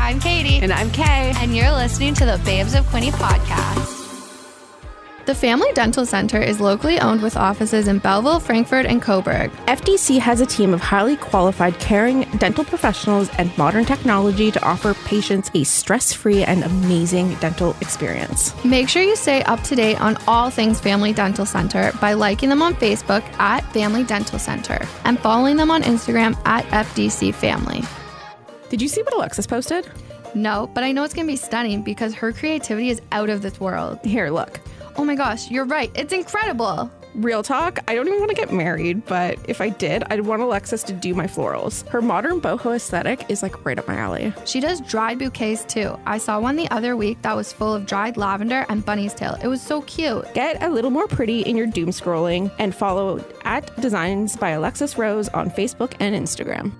I'm Katie. And I'm Kay. And you're listening to the Babes of Quinte podcast. The Family Dental Center is locally owned with offices in Belleville, Frankfort, and Coburg. FDC has a team of highly qualified, caring dental professionals and modern technology to offer patients a stress-free and amazing dental experience. Make sure you stay up to date on all things Family Dental Center by liking them on Facebook at Family Dental Center and following them on Instagram at FDC Family. Did you see what Alexis posted? No, but I know it's going to be stunning because her creativity is out of this world. Here, look. Oh my gosh, you're right. It's incredible. Real talk, I don't even want to get married, but if I did, I'd want Alexis to do my florals. Her modern boho aesthetic is like right up my alley. She does dried bouquets too. I saw one the other week that was full of dried lavender and bunny's tail. It was so cute. Get a little more pretty in your doom scrolling and follow at Designs by Alexis Rose on Facebook and Instagram.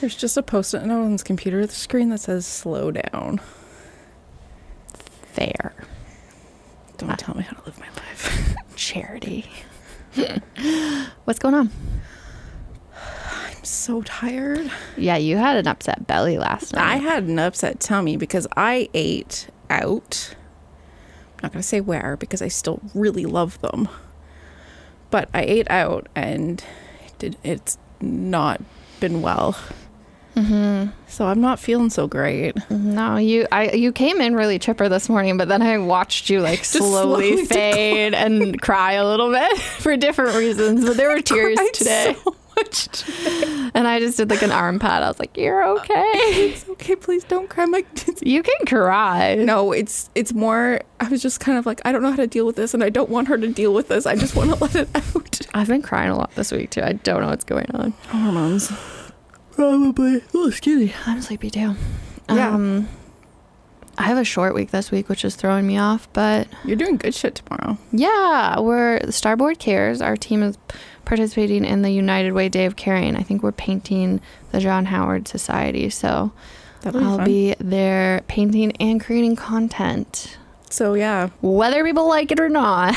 There's just a post-it note on this computer screen that says slow down. Fair. Don't tell me how to live my life. Charity. What's going on? I'm so tired. Yeah, you had an upset belly last night. I had an upset tummy because I ate out. I'm not going to say where because I still really love them. But I ate out and it's not been well. Mm-hmm. So I'm not feeling so great. No, you came in really chipper this morning, but then I watched you like slowly fade and cry a little bit for different reasons. But there were tears today. So much today. And I just did like an arm pat. I was like, "You're okay. It's okay. Please don't cry." You can cry. No, it's more. I was just kind of like, I don't know how to deal with this, and I don't want her to deal with this. I just want to let it out. I've been crying a lot this week too. I don't know what's going on. Hormones. Probably. Oh, excuse me. I'm sleepy too. Yeah. I have a short week this week, which is throwing me off, but... You're doing good shit tomorrow. Yeah. Starboard Cares. Our team is participating in the United Way Day of Caring. I think we're painting the John Howard Society, so I'll be there painting and creating content. So, yeah. Whether people like it or not.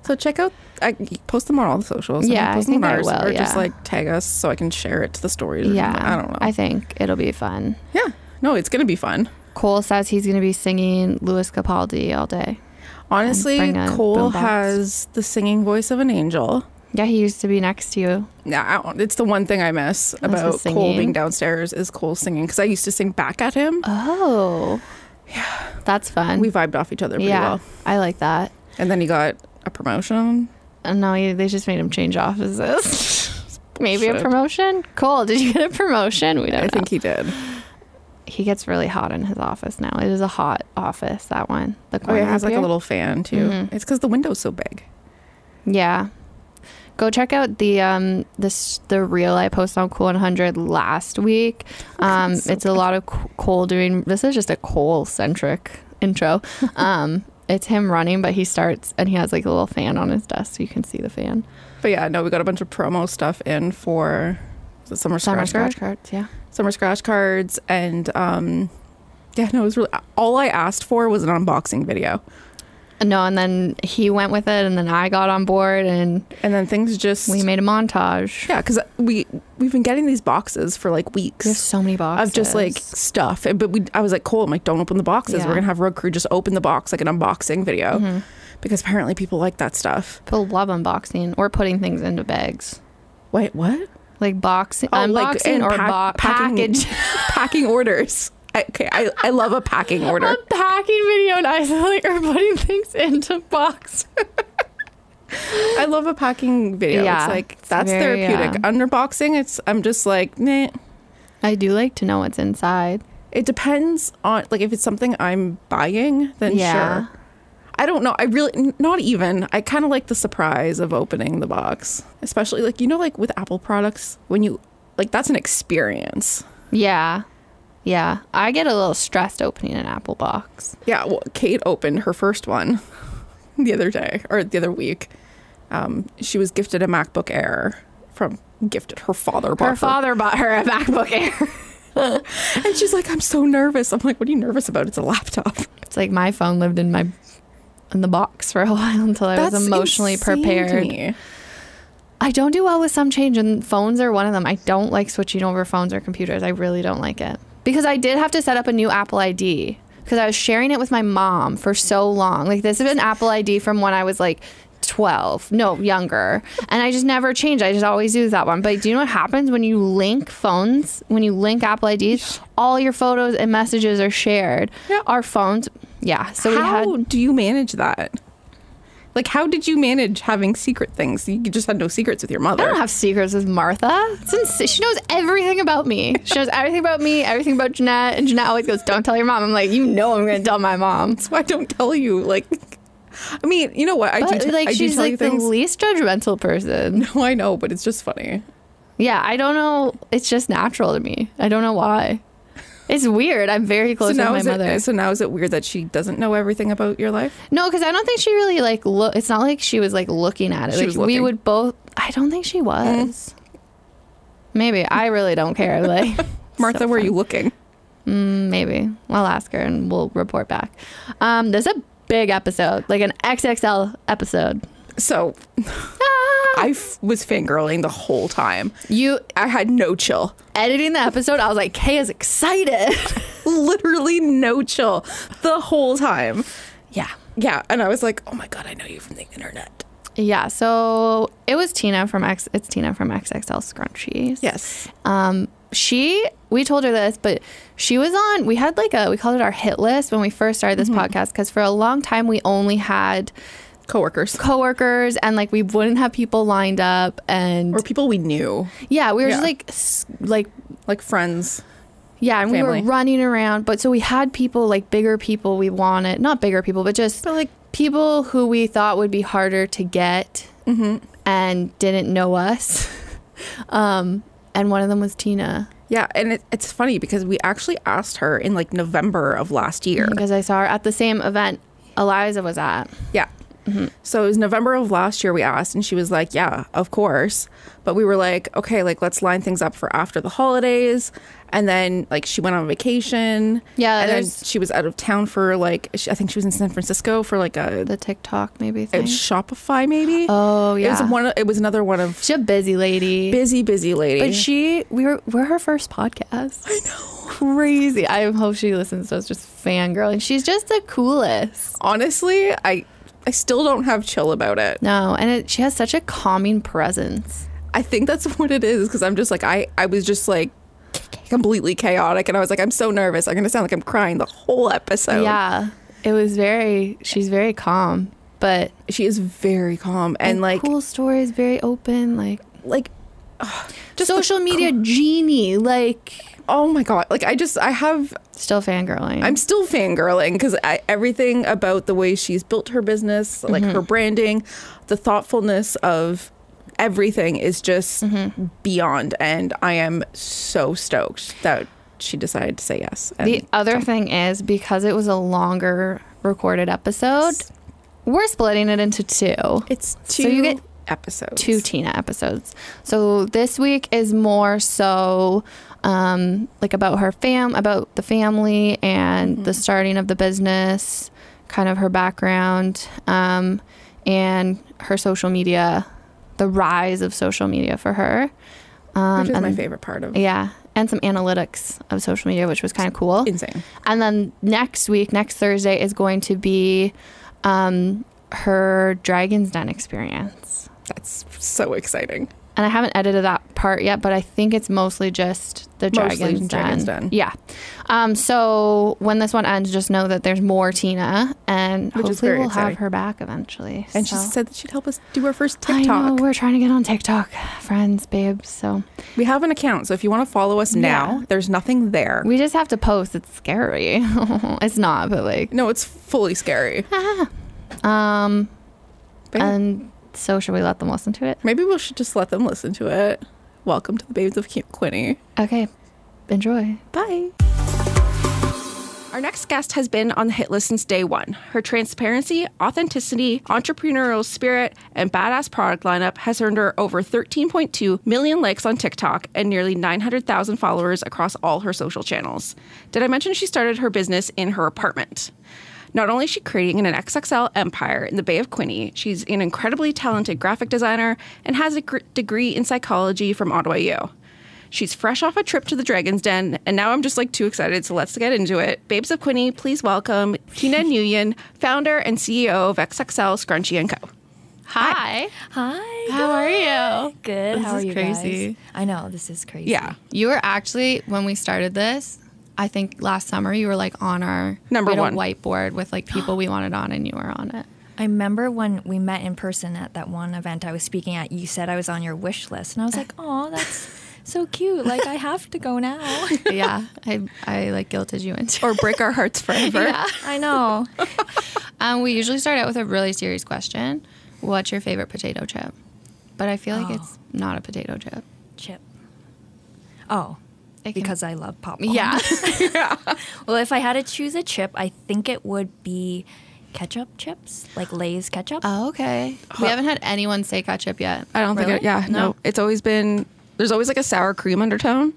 So check out... I post them on all the socials. Yeah, I think I will. Or just like tag us so I can share it to the stories. Yeah, I don't know. I think it'll be fun. Yeah, no, it's gonna be fun. Cole says he's gonna be singing Louis Capaldi all day. Honestly, Cole has the singing voice of an angel. Yeah, he used to be next to you. Yeah, it's the one thing I miss about Cole being downstairs is Cole singing because I used to sing back at him. Oh, yeah, that's fun. We vibed off each other pretty well. I like that. And then he got a promotion. No, they just made him change offices. Maybe a promotion? Cole, did you get a promotion? We don't know. I think he did. He gets really hot in his office now. It is a hot office, that one. The corner it has like here. a little fan too. Mm-hmm. It's because the window's so big. Yeah. Go check out the reel I posted on Cool 100 last week. It's a lot of Cole doing... This is just a Cole-centric intro. It's him running, but he starts and he has like a little fan on his desk so you can see the fan. But yeah, no, we got a bunch of promo stuff in for summer scratch cards. Yeah, summer scratch cards, and yeah, no, it was really all I asked for was an unboxing video. No, and then he went with it, and then I got on board, and then things just... We made a montage. Yeah, because we've been getting these boxes for like weeks. There's so many boxes. Of just like stuff. But I was like, Cole, I'm like, don't open the boxes. Yeah. We're going to have Road Crew just open the box, like an unboxing video. Mm-hmm. Because apparently people like that stuff. People love unboxing or putting things into bags. Wait, what? Like unboxing or package. Packing orders. I love a packing order. A packing video and isolate or putting things into box. I love a packing video. Yeah, it's like that's very, therapeutic. Unboxing, I'm just like, meh. I do like to know what's inside. It depends on like if it's something I'm buying, then sure. I don't know. I really not even. I kind of like the surprise of opening the box, especially like like with Apple products when you like that's an experience. Yeah. Yeah, I get a little stressed opening an Apple box. Yeah, well, Kate opened her first one the other week. She was gifted a MacBook Air her father bought her. Her father bought her a MacBook Air. And she's like, I'm so nervous. I'm like, what are you nervous about? It's a laptop. It's like my phone lived in the box for a while until I was emotionally prepared. I don't do well with some change, and phones are one of them. I don't like switching over phones or computers. I really don't like it. Because I did have to set up a new Apple ID because I was sharing it with my mom for so long. Like, this is an Apple ID from when I was like 12. No, younger. And I just never changed. I just always use that one. But do you know what happens when you link phones? When you link Apple IDs, all your photos and messages are shared. Yeah. Our phones. Yeah. So how do you manage that? Like, how did you manage having secret things? You just had no secrets with your mother. I don't have secrets with Martha. She knows everything about me. She knows everything about me, everything about Jeanette. And Jeanette always goes, don't tell your mom. I'm like, you know I'm going to tell my mom. That's why I don't tell you. Like, I mean, you know what? I do she's tell like you things. The least judgmental person. No, I know, but it's just funny. Yeah, I don't know. It's just natural to me. I don't know why. It's weird. I'm very close with my mother. So now is it weird that she doesn't know everything about your life? No, because I don't think she really like look. It's not like she was like looking at it. She Like, was looking. we would both. I don't think she was. Maybe. I really don't care. Like, Martha, so were fun. you looking? Maybe. I'll ask her and we'll report back. There's a big episode, like an XXL episode. So I was fangirling the whole time. I had no chill. Editing the episode, I was like, Kay is excited. Literally no chill the whole time. Yeah. Yeah. And I was like, oh my God, I know you from the internet. Yeah. So it was Tina from Tina from XXL Scrunchies. Yes. We told her this, but she was on, we had like we called it our hit list when we first started this podcast, because for a long time we only had coworkers, and like we wouldn't have people lined up, or people we knew. Yeah, we were just like friends. Yeah, and family. We were running around, but so we had people, like bigger people we wanted, not bigger people, but like people who we thought would be harder to get and didn't know us. And one of them was Tina. Yeah, and it's funny because we actually asked her in like November of last year. Because I saw her at the same event Eliza was at. Yeah. So it was November of last year we asked, and she was like, yeah, of course. But we were like, okay, like let's line things up for after the holidays. And then like she went on vacation. Yeah. And then she was out of town for like, I think she was in San Francisco for like the TikTok maybe thing. Shopify maybe. Oh yeah. It was another one of. She's a busy lady. Busy lady. But we're her first podcast. I know. Crazy. I hope she listens to us just fangirling. She's just the coolest. Honestly, I still don't have chill about it. No, and she has such a calming presence. I think that's what it is, because I'm just like, I was just like completely chaotic, and I was like, I'm so nervous. I'm going to sound like I'm crying the whole episode. Yeah, she's very calm, but she is very calm and like cool stories, very open, like just social media genie, like. Oh my God. Like I have still fangirling. I'm still fangirling because everything about the way she's built her business, like her branding, the thoughtfulness of everything is just beyond. And I am so stoked that she decided to say yes. And the other thing is, because it was a longer recorded episode, we're splitting it into two. It's two. So you get episodes. 2 Tina episodes. So this week is more so like about about the family and the starting of the business, kind of her background, and her social media, the rise of social media for her. Which is my favorite part of. Yeah. And some analytics of social media, which was kind of cool. Insane. And then next Thursday is going to be her Dragon's Den experience. That's so exciting. And I haven't edited that part yet, but I think it's mostly just the Dragon's Den. Yeah. So when this one ends, just know that there's more Tina, and which hopefully we'll have her back eventually. And she said that she'd help us do our first TikTok. I know, we're trying to get on TikTok, friends, babes. So we have an account, so if you want to follow us now, there's nothing there. We just have to post. It's scary. It's not, but like, no, it's fully scary. And so should we let them listen to it? Maybe we should just let them listen to it. Welcome to the Babes of Quinte. Okay. Enjoy. Bye. Our next guest has been on the hit list since day one. Her transparency, authenticity, entrepreneurial spirit, and badass product lineup has earned her over 13.2 million likes on TikTok and nearly 900,000 followers across all her social channels. Did I mention she started her business in her apartment? Not only is she creating an XXL empire in the Bay of Quinte, she's an incredibly talented graphic designer and has a degree in psychology from OttawaU. She's fresh off a trip to the Dragon's Den, and now I'm just like too excited, so let's get into it. Babes of Quinte, please welcome Tina Nguyen, founder and CEO of XXL Co. Hi. Hi. How are you? Good. This How are is you crazy. guys? I know, this is crazy. Yeah. You were actually, when we started this, I think last summer, you were like on our Number we had one a whiteboard with like people we wanted on, and you were on it. I remember when we met in person at that one event I was speaking at, you said I was on your wish list. And I was like, oh, that's so cute. Like, I have to go now. Yeah, I like guilted you into Or break our hearts forever. Yeah. I know. We usually start out with a really serious question. What's your favorite potato chip? But I feel like it's not a potato chip. Chip. Oh, It can- because I love popcorn. Yeah. Well, if I had to choose a chip, I think it would be ketchup chips, like Lay's ketchup. Oh, okay. We haven't had anyone say ketchup yet. I don't Really? think no. It's always been, there's always like a sour cream undertone.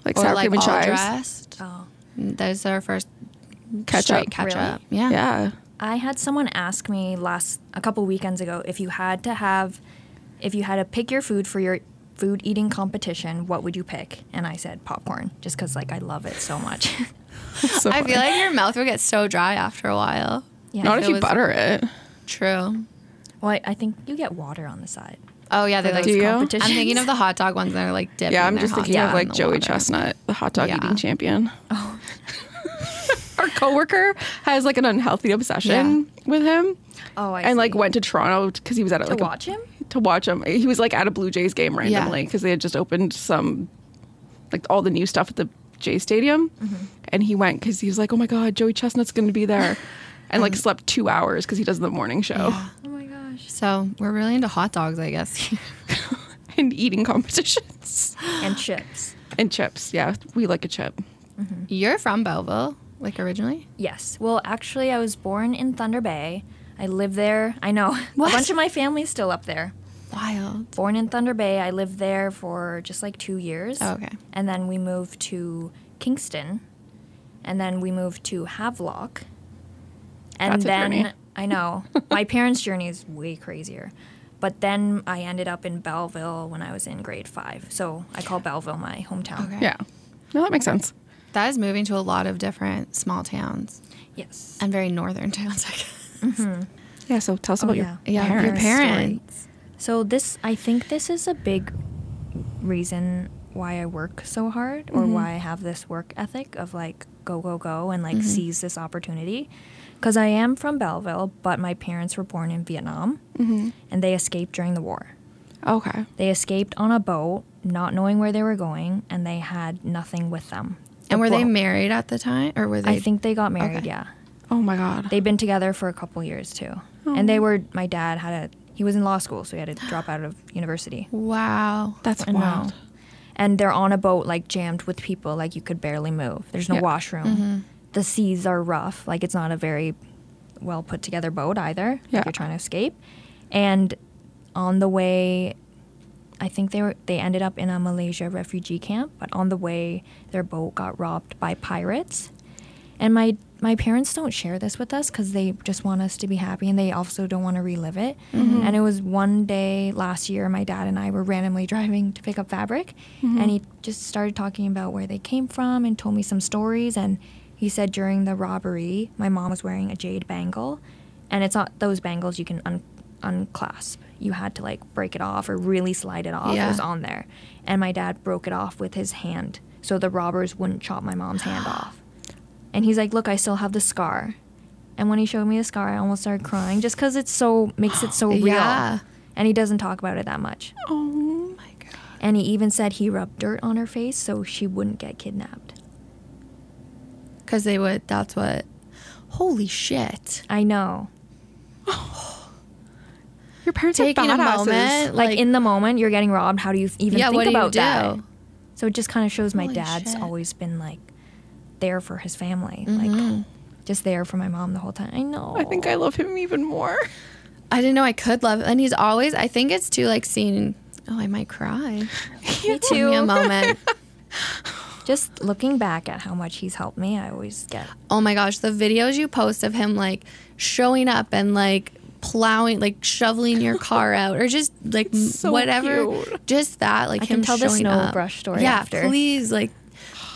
Like Or sour like cream and all chives. dressed. Oh. That's our first Ketchup. straight ketchup. Really? Yeah. Yeah. I had someone ask me a couple weekends ago if you had to pick your food for your food eating competition, what would you pick? And I said popcorn, just because like I love it so much. So I funny. feel like your mouth would get so dry after a while. Yeah. Not if if it you was- butter it. True. Well, I think you get water on the side. Oh, yeah. They're for like, those Do you? competitions. I'm thinking of the hot dog ones that are like dipping. Yeah, I'm their just hot thinking dog of like in the Joey water. Chestnut, the hot dog Yeah. eating champion. Oh. Our coworker has like an unhealthy obsession with him. Oh, I And like see. went to Toronto because he was at to like watch him. to watch him. He was like at a Blue Jays game randomly because they had just opened some like all the new stuff at the Jay Stadium, and he went because he was like, oh my god, Joey Chestnut's going to be there, and like slept 2 hours because he does the morning show Yeah. Oh my gosh. So we're really into hot dogs, I guess. and eating competitions And chips. and chips. Yeah, we like a chip. You're from Belleville, like originally? Yes. Well, actually, I was born in Thunder Bay. I live there. I know. What? A bunch of my family's still up there. Wild. Born in Thunder Bay. I lived there for just like 2 years. Oh, okay. And then we moved to Kingston. And then we moved to Havelock. And That's a then, journey. I know. My parents' journey is way crazier. But then I ended up in Belleville when I was in grade 5. So I call Belleville my hometown. Okay. Yeah, no, that makes sense. That is moving to a lot of different small towns Yes. and very northern towns, I guess. Yeah, so tell us Oh, about yeah. Yeah, your your parents. So I think this is a big reason why I work so hard or why I have this work ethic of like go, go, go and like seize this opportunity. Because I am from Belleville, but my parents were born in Vietnam and they escaped during the war. Okay. They escaped on a boat, not knowing where they were going, and they had nothing with them. And were they Well, married at the time? Or were they? I think they got married, Okay. yeah. Oh my god. They'd been together for a couple years too. And my dad he was in law school, so he had to drop out of university. Wow. That's I know. wild. And they're on a boat like jammed with people, like you could barely move. There's no Yeah. washroom. The seas are rough, like it's not a very well put together boat either. Yeah. Like you're trying to escape. And on the way, I think they ended up in a Malaysia refugee camp, but on the way their boat got robbed by pirates. And my parents don't share this with us because they just want us to be happy and they also don't want to relive it. And it was one day last year, my dad and I were randomly driving to pick up fabric, and he just started talking about where they came from and told me some stories. And he said during the robbery, my mom was wearing a jade bangle, and it's not those bangles you can unclasp. You had to like break it off or really slide it off. Yeah. It was on there. And my dad broke it off with his hand so the robbers wouldn't chop my mom's hand off. And he's like, look, I still have the scar. And when he showed me the scar, I almost started crying just because makes it so real. Yeah. And he doesn't talk about it that much. Oh my God. And he even said he rubbed dirt on her face so she wouldn't get kidnapped. Because they would, that's what. Holy shit. I know. Your parents Taking are a badasses. moment. Like in the moment, you're getting robbed. How do you even Yeah, think what do you about do? that? So it just kind of shows my Holy dad's shit. always been like there for his family. Like just there for my mom the whole time. I know. I think I love him even more. I didn't know I could love, and he's always, I think it's too like seeing, oh, I might cry. Me Give too. me a moment. just looking back at how much he's helped me, I always get. Oh my gosh, the videos you post of him like showing up and like plowing, like shoveling your car out, or just like So whatever, cute. just that, like I him can tell the showing snow up. brush story Yeah, after. please, like.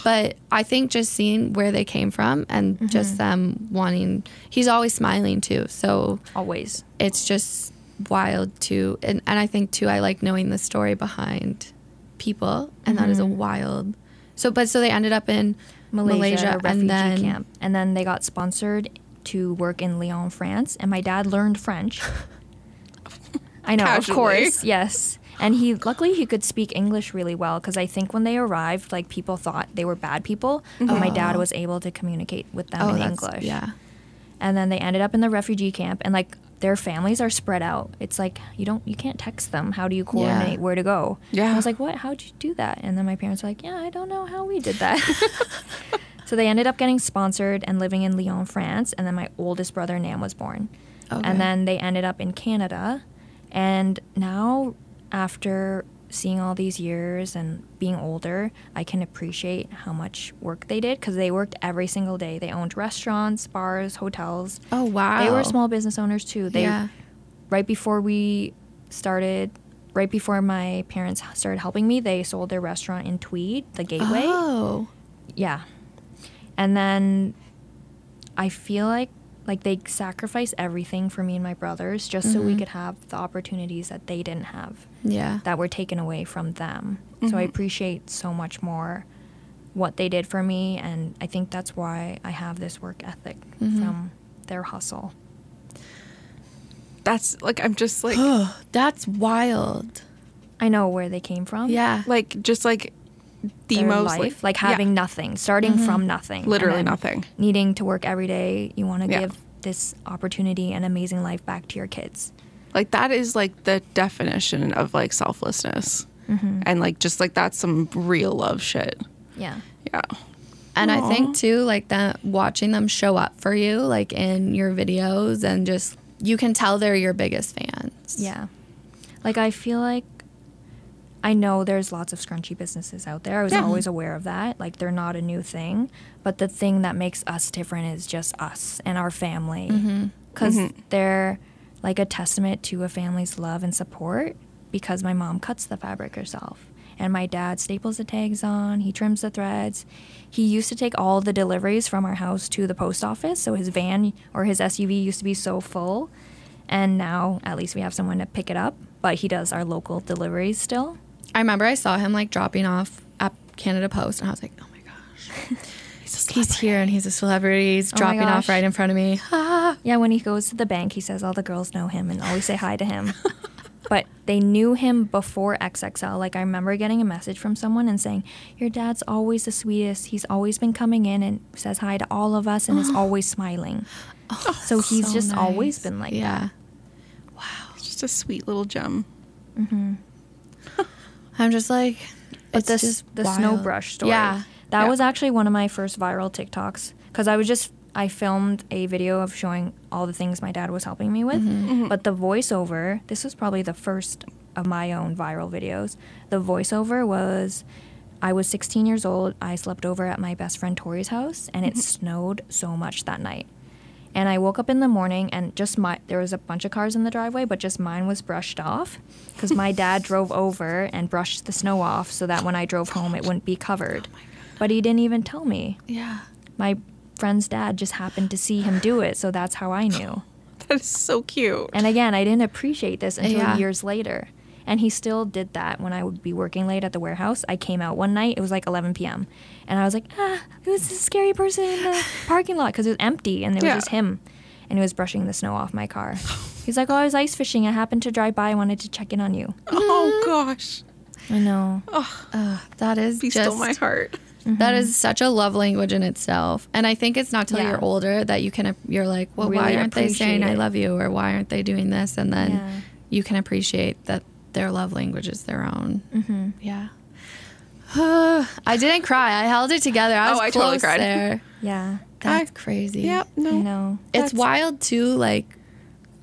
But I think just seeing where they came from and just them wanting, he's always smiling too. So Always. it's just wild too. And I think too, I like knowing the story behind people, and that is a wild. So they ended up in Malaysia refugee and then camp. And then they got sponsored to work in Lyon, France. And my dad learned French. I know, Casually. of course, yes. And luckily he could speak English really well, because I think when they arrived, like, people thought they were bad people, but my dad was able to communicate with them in English. Yeah. And then they ended up in the refugee camp, and like their families are spread out. It's like you can't text them. How do you coordinate where to go? Yeah. And I was like, what? How'd you do that? And then my parents were like, yeah, I don't know how we did that. So they ended up getting sponsored and living in Lyon, France. And then my oldest brother, Nam, was born. Okay. And then they ended up in Canada. And now, after seeing all these years and being older, I can appreciate how much work they did, because they worked every single day. They owned restaurants, bars, hotels. Oh wow. They were small business owners too. Right before my parents started helping me, they sold their restaurant in Tweed, the Gateway. Oh. Yeah. And then I feel like they sacrificed everything for me and my brothers just so we could have the opportunities that they didn't have, Yeah. that were taken away from them. So I appreciate so much more what they did for me, and I think that's why I have this work ethic from their hustle. That's like, I'm just like, That's wild. I know where they came from. Yeah. like, just like the Their most life, like having nothing, starting from nothing. literally and then nothing. Needing to work every day. You want to Yeah. give this opportunity and amazing life back to your kids. Like, that is like the definition of like selflessness. And like, just like, that's some real love shit. Yeah. Yeah. And Aw. I think too, like that, watching them show up for you, like in your videos, and just, you can tell they're your biggest fans. Yeah. Like, I feel like, I know there's lots of scrunchy businesses out there. I was always aware of that. Like, they're not a new thing. But the thing that makes us different is just us and our family. Because they're like a testament to a family's love and support, because my mom cuts the fabric herself. And my dad staples the tags on. He trims the threads. He used to take all the deliveries from our house to the post office. So his van or his SUV used to be so full. And now at least we have someone to pick it up. But he does our local deliveries still. I remember I saw him like dropping off at Canada Post, and I was like, oh my gosh. He's here and he's a celebrity. He's Oh my dropping off gosh. right in front of me. Yeah, when he goes to the bank, he says all the girls know him and always say hi to him. But they knew him before XXL. Like, I remember getting a message from someone and saying, your dad's always the sweetest. He's always been coming in and says hi to all of us and is always smiling. So he's so just always nice. been like that. Yeah. It's just a sweet little gem. I'm just like, But it's the just snow wild. brush story. Yeah. That Yeah. was actually one of my first viral TikToks, because I filmed a video of showing all the things my dad was helping me with. But the voiceover, this was probably the first of my own viral videos. The voiceover was, I was 16 years old. I slept over at my best friend Tori's house, and it snowed so much that night. And I woke up in the morning, and there was a bunch of cars in the driveway, but just mine was brushed off, because my dad drove over and brushed the snow off so that when I drove home it wouldn't be covered. But he didn't even tell me. Yeah. My friend's dad just happened to see him do it, so that's how I knew. That is so cute. And again, I didn't appreciate this until Yeah. years later. And he still did that when I would be working late at the warehouse. I came out one night, it was like 11 p.m. And I was like, who's this scary person in the parking lot? Because it was empty and it was just him. And he was brushing the snow off my car. He's like, oh, I was ice fishing. I happened to drive by. I wanted to check in on you. Oh, gosh. I know. That is Be just, still my heart. that is such a love language in itself. And I think it's not till Yeah. you're older that you're like, well, Really why aren't they saying appreciate I it. love you, or why aren't they doing this? And then Yeah. you can appreciate that their love language is their own. Yeah. I didn't cry. I held it together. I was I close totally cried. there. Yeah. That's crazy. Yep. I No. know. It's wild too, like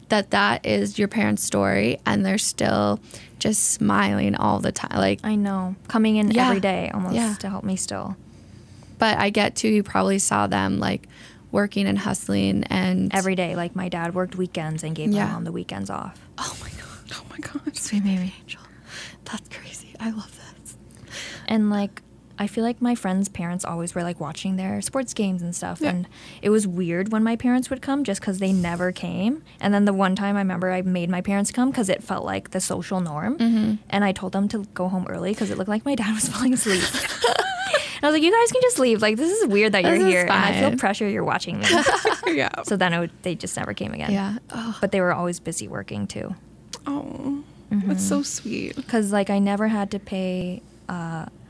that is your parents' story, and they're still just smiling all the time. Like, I know. Coming in Yeah. every day almost Yeah. to help me still. But I get to, you probably saw them like working and hustling and Every day. Like my dad worked weekends and gave my mom the weekends off. Oh my god. Oh my god. Sweet baby angel. That's crazy. I love this. And like I feel like my friends' parents always were like watching their sports games and stuff. Yeah. And it was weird when my parents would come just because they never came. And then the one time I remember I made my parents come because it felt like the social norm. And I told them to go home early because it looked like my dad was falling asleep. And I was like, you guys can just leave. Like, this is weird that you're here. And I feel pressure you're watching me. Yeah. So then they just never came again. Yeah. Oh. But they were always busy working too. Oh, that's so sweet. Because like I never had to pay,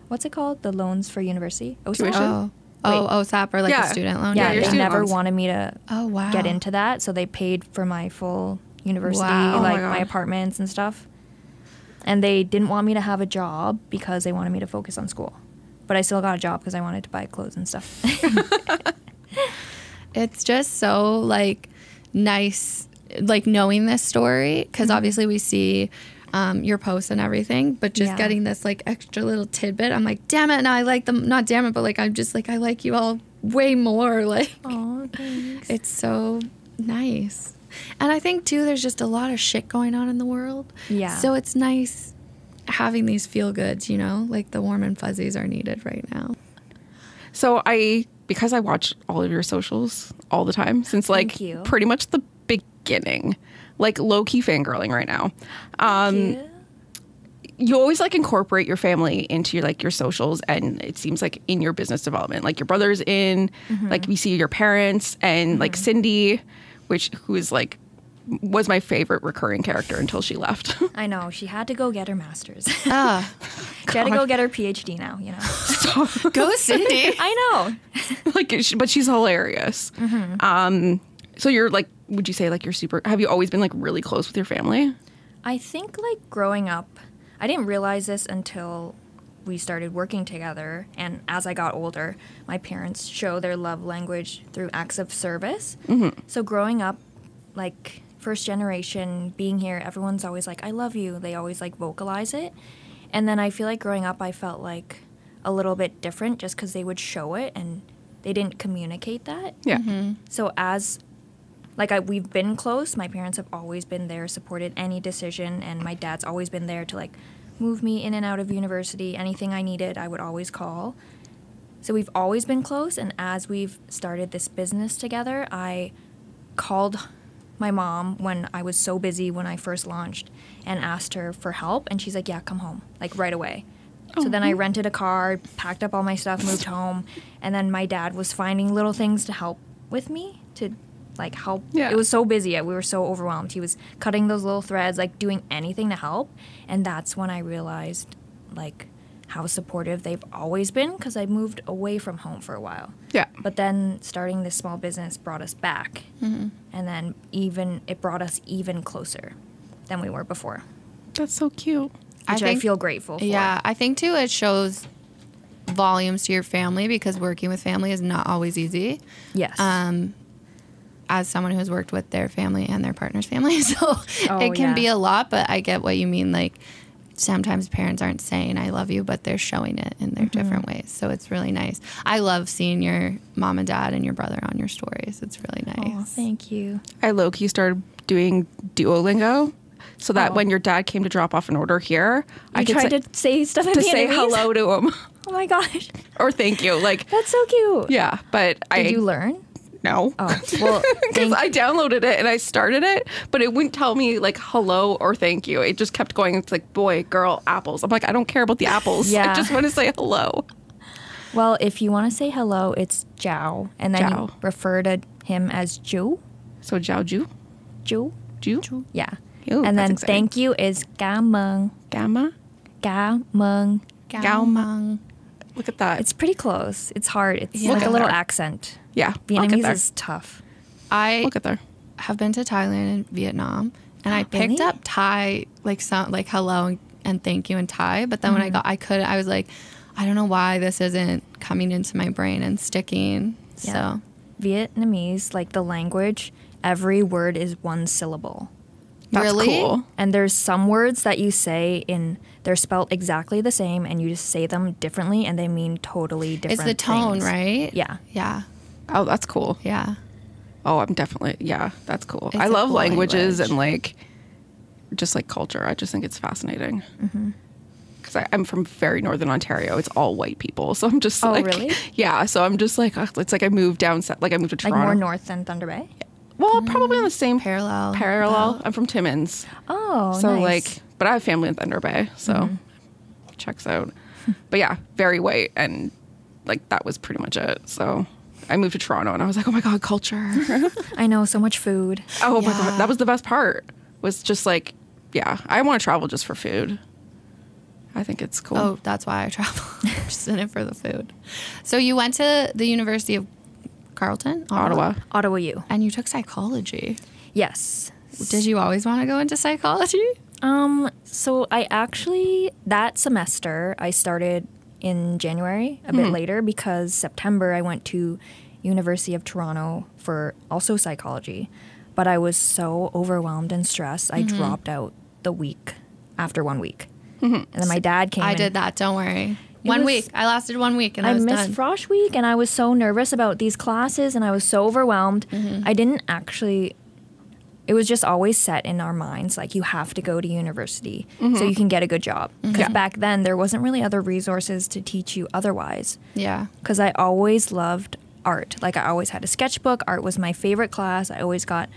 what's it called? The loans for university? Tuition? Oh. OSAP or like Yeah. a student loan. Yeah, your they student never loans. wanted me to Oh, wow. get into that. So they paid for my full university, Wow. Oh my like God. my apartments and stuff. And they didn't want me to have a job because they wanted me to focus on school. But I still got a job because I wanted to buy clothes and stuff. It's just so like nice, like knowing this story, because obviously we see your posts and everything, but just Yeah. getting this like extra little tidbit, I'm like, damn it, and I like them, not damn it, but like I'm just like, I like you all way more. Like, Oh, thanks. it's so nice. And I think too, there's just a lot of shit going on in the world. Yeah. So it's nice having these feel goods, you know, like the warm and fuzzies are needed right now. So because I watch all of your socials all the time since like Thank you. pretty much the beginning, like low key fangirling right now. You always like incorporate your family into your socials, and it seems like in your business development, like your brother's in, like we see your parents and like Cindy, who is like was my favorite recurring character until she left. I know. She had to go get her master's. Ah, She had to go get her PhD now, you know. go Cindy. I know. but she's hilarious. So you're like, would you say like have you always been like really close with your family? I think like growing up, I didn't realize this until we started working together. And as I got older, my parents show their love language through acts of service. So growing up, like first generation being here, everyone's always like, I love you. They always like vocalize it. And then I feel like growing up, I felt like a little bit different just because they would show it and they didn't communicate that. Yeah. So as we've been close, my parents have always been there, supported any decision, and my dad's always been there to like move me in and out of university. Anything I needed, I would always call. So we've always been close, and as we've started this business together, I called my mom when I was so busy when I first launched and asked her for help, and she's like, yeah, come home, like right away. So then I rented a car, packed up all my stuff, moved home, and then my dad was finding little things to help with me to like help. Yeah. It was so busy. We were so overwhelmed. He was cutting those little threads, like doing anything to help. And that's when I realized like how supportive they've always been, because I moved away from home for a while. Yeah. But then starting this small business brought us back. And then it brought us even closer than we were before, That's so cute. which I feel grateful for. Yeah, I think too it shows volumes to your family, because working with family is not always easy. Yes. As someone who's worked with their family and their partner's family, so it can yeah. be a lot, but I get what you mean. Like sometimes parents aren't saying I love you, but they're showing it in their different ways. So it's really nice. I love seeing your mom and dad and your brother on your stories. It's really nice. Oh, thank you. I low-key started doing Duolingo so that when your dad came to drop off an order here, I You could tried to say stuff in to Vietnamese? say hello to him Oh my gosh. or thank you. Like, That's so cute. yeah, but Did you learn? No. Oh, well, Because I downloaded it and I started it, but it wouldn't tell me like hello or thank you. It just kept going. It's like boy, girl, apples. I'm like, I don't care about the apples. I Yeah. just want to say hello. well, if you want to say hello, it's Jiao. And then Jiao. you refer to him as Ju. So Jiao Ju? Ju? Ju? Yeah. Ew, and that's then exciting. thank you is Ga Meng. Gamma? Ga Meng. Gao Meng. Look at that. It's pretty close. It's hard. It's Yeah. like Look a at little that. accent. Yeah. I'll get Vietnamese there. is tough. I Look at there. have been to Thailand and Vietnam, and I picked Really? up Thai, like some like hello and thank you in Thai. But then when I was like, I don't know why this isn't coming into my brain and sticking. Yeah. So Vietnamese, like the language, every word is one syllable. That's Really? cool. And there's some words that you say they're spelled exactly the same and you just say them differently and they mean totally different It's the tone, things. right? Yeah. Yeah. Oh, that's cool. Yeah. Oh, I'm definitely, yeah, that's cool. It's I a love cool languages language. and like, just like culture. I just think it's fascinating. Because I'm from very northern Ontario. It's all white people. So I'm just Oh, like, really? yeah. So I'm just like, it's like I moved down, like I moved to Like Toronto. more north than Thunder Bay? Well, probably on the same Parallel. I'm from Timmins. Oh, So nice. like, but I have family in Thunder Bay. So checks out. But yeah, very white. And like, that was pretty much it. So I moved to Toronto and I was like, oh my God, culture. I know, so much food. Oh my Yeah. God. That was the best part, was just like, yeah, I want to travel just for food. I think it's cool. Oh, that's why I travel. I'm just in it for the food. So you went to the University of Carleton? Ottawa. OttawaU. And you took psychology. Yes. Did you always want to go into psychology? So I actually, that semester, I started in January, a bit later, because September I went to University of Toronto for also psychology. But I was so overwhelmed and stressed, I dropped out the week after 1 week. And then my dad came. I and- did that. Don't worry. It 1 was- week. I lasted 1 week and I I was missed done. Frosh Week and I was so nervous about these classes and I was so overwhelmed. I didn't actually, it was just always set in our minds, like you have to go to university so you can get a good job. Because back then there wasn't really other resources to teach you otherwise. Yeah. Because I always loved art. Like I always had a sketchbook. Art was my favorite class. I always got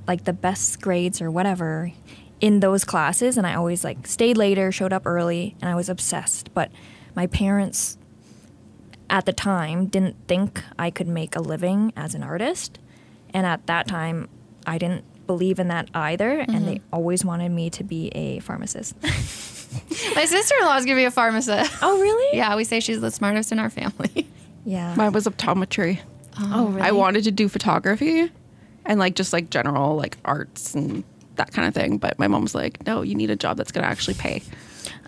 like the best grades or whatever in those classes. And I always like stayed later, showed up early, and I was obsessed. But my parents at the time didn't think I could make a living as an artist. And at that time, I didn't believe in that either. And they always wanted me to be a pharmacist. My sister-in-law is going to be a pharmacist. Oh, really? Yeah, we say she's the smartest in our family. Yeah. Mine was optometry. Oh, really? I wanted to do photography and like just like general like arts and that kind of thing. But my mom was like, no, you need a job that's going to actually pay.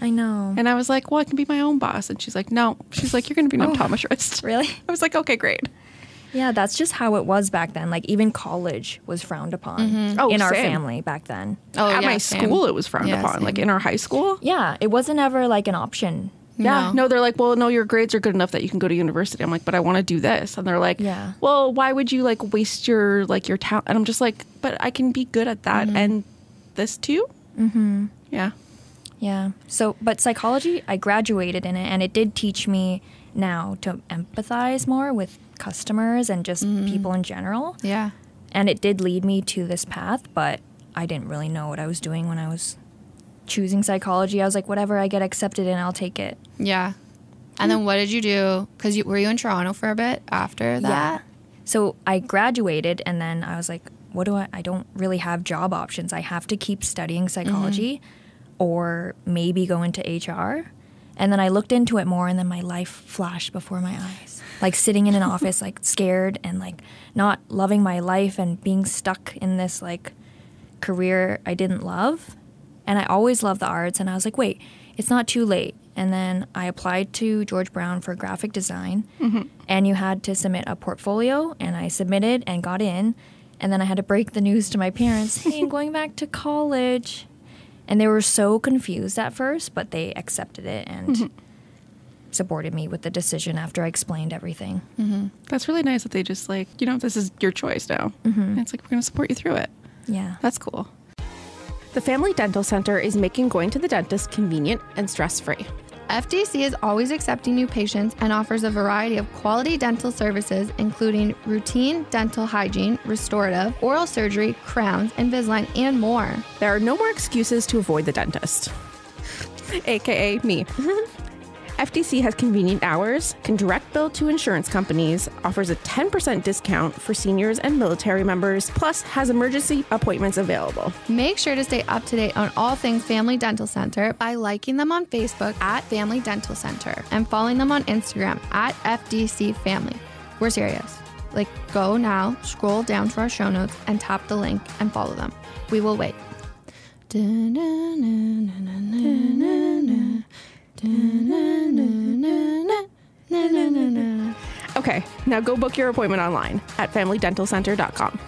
I know. And I was like, well, I can be my own boss. And she's like, no. She's like, you're going to be an optometrist. Really? I was like, okay, great. Yeah, that's just how it was back then. Like even college was frowned upon Oh, in our same. family back then. Oh, At yeah, my same. school, it was frowned Yeah, upon. same. Like in our high school. Yeah, it wasn't ever like an option. Yeah. No. No, they're like, well, no, your grades are good enough that you can go to university. I'm like, but I want to do this. And they're like, Yeah. well, why would you like waste your talent? And I'm just like, but I can be good at that and this too. Mm-hmm. Yeah. Yeah. So, but psychology, I graduated in it, and it did teach me now to empathize more with customers and just people in general. Yeah. And it did lead me to this path, but I didn't really know what I was doing when I was choosing psychology. I was like, whatever I get accepted in, I'll take it. Yeah. And then what did you do? Because were you in Toronto for a bit after that? Yeah. So I graduated, and then I was like, what do I don't really have job options. I have to keep studying psychology or maybe go into HR. And then I looked into it more, and then my life flashed before my eyes. Like sitting in an office, like scared and like not loving my life and being stuck in this like career I didn't love. And I always loved the arts, and I was like, wait, it's not too late. And then I applied to George Brown for graphic design, and you had to submit a portfolio, and I submitted and got in. And then I had to break the news to my parents, hey, I'm going back to college. And they were so confused at first, but they accepted it and supported me with the decision after I explained everything. That's really nice that they just like, this is your choice now. And it's like, we're going to support you through it. Yeah. That's cool. The Family Dental Center is making going to the dentist convenient and stress-free. FDC is always accepting new patients and offers a variety of quality dental services, including routine dental hygiene, restorative, oral surgery, crowns, Invisalign, and more. There are no more excuses to avoid the dentist. AKA me. FDC has convenient hours, can direct bill to insurance companies, offers a 10% discount for seniors and military members, plus has emergency appointments available. Make sure to stay up to date on all things Family Dental Center by liking them on Facebook at Family Dental Center and following them on Instagram at FDC Family. We're serious. Like, go now, scroll down to our show notes and tap the link and follow them. We will wait. Okay, now go book your appointment online at familydentalcenter.com.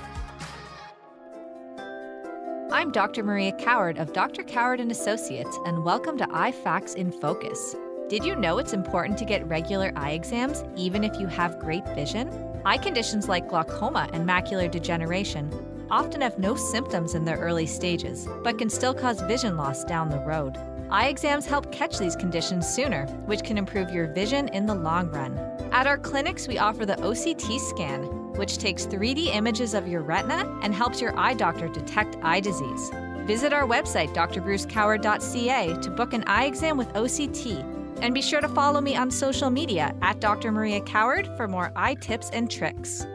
I'm I'm Dr. Maria Coward of Dr. Coward & Associates, and welcome to Eye Facts in Focus. Did you know it's important to get regular eye exams even if you have great vision? Eye conditions like glaucoma and macular degeneration often have no symptoms in their early stages, but can still cause vision loss down the road. Eye exams help catch these conditions sooner, which can improve your vision in the long run. At our clinics, we offer the OCT scan, which takes 3D images of your retina and helps your eye doctor detect eye disease. Visit our website, drbrucecoward.ca, to book an eye exam with OCT. And be sure to follow me on social media at Dr. Maria Coward for more eye tips and tricks.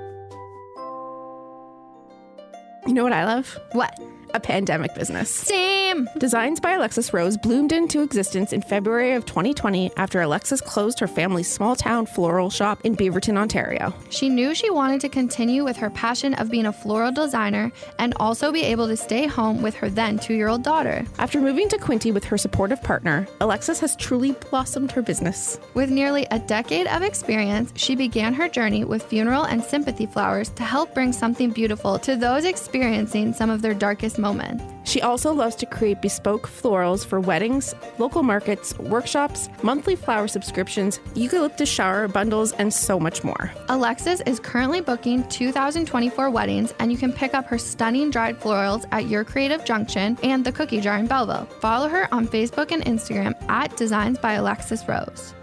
You know what I love? What? A pandemic business. Same. Designs by Alexis Rose bloomed into existence in February of 2020 after Alexis closed her family's small-town floral shop in Beaverton, Ontario. She knew she wanted to continue with her passion of being a floral designer and also be able to stay home with her then 2-year-old daughter. After moving to Quinte with her supportive partner, Alexis has truly blossomed her business. With nearly a decade of experience, she began her journey with funeral and sympathy flowers to help bring something beautiful to those experiencing some of their darkest moments. She also loves to create bespoke florals for weddings, local markets, workshops, monthly flower subscriptions, eucalyptus shower bundles, and so much more. Alexis is currently booking 2024 weddings, and you can pick up her stunning dried florals at Your Creative Junction and the Cookie Jar in Belleville. Follow her on Facebook and Instagram at Designs by Alexis Rose.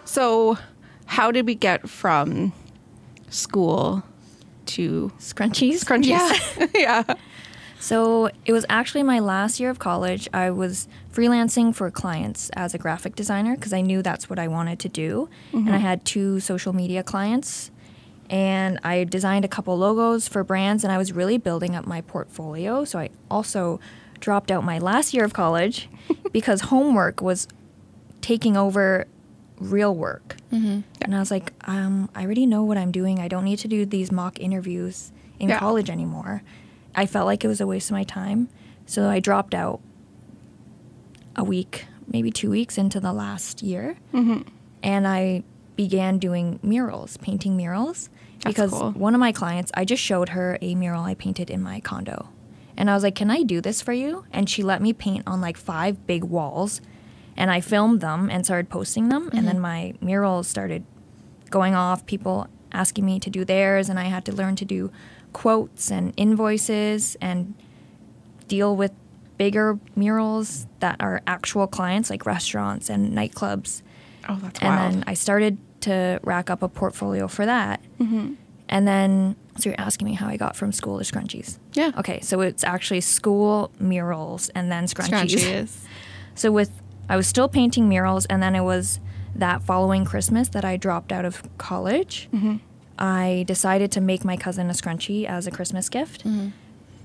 So, how did we get from school to Scrunchies? Scrunchies? Yeah. So it was actually my last year of college. I was freelancing for clients as a graphic designer because I knew that's what I wanted to do. And I had 2 social media clients. And I designed a couple logos for brands, and I was really building up my portfolio. So I also dropped out my last year of college because homework was taking over real work. And I was like, I already know what I'm doing. I don't need to do these mock interviews in college anymore. I felt like it was a waste of my time. So I dropped out a week, maybe 2 weeks into the last year. And I began doing murals, painting murals. Because cool. One of my clients, I just showed her a mural I painted in my condo. And I was like, can I do this for you? And she let me paint on like 5 big walls. And I filmed them and started posting them. And then my murals started going off, people asking me to do theirs. And I had to learn to do quotes and invoices and deal with bigger murals that are actual clients like restaurants and nightclubs. Oh, that's and wild. then I started to rack up a portfolio for that. And then, so you're asking me how I got from school to scrunchies. Yeah. Okay, so it's actually school, murals, and then scrunchies. So I was still painting murals, and then it was that following Christmas that I dropped out of college. I decided to make my cousin a scrunchie as a Christmas gift.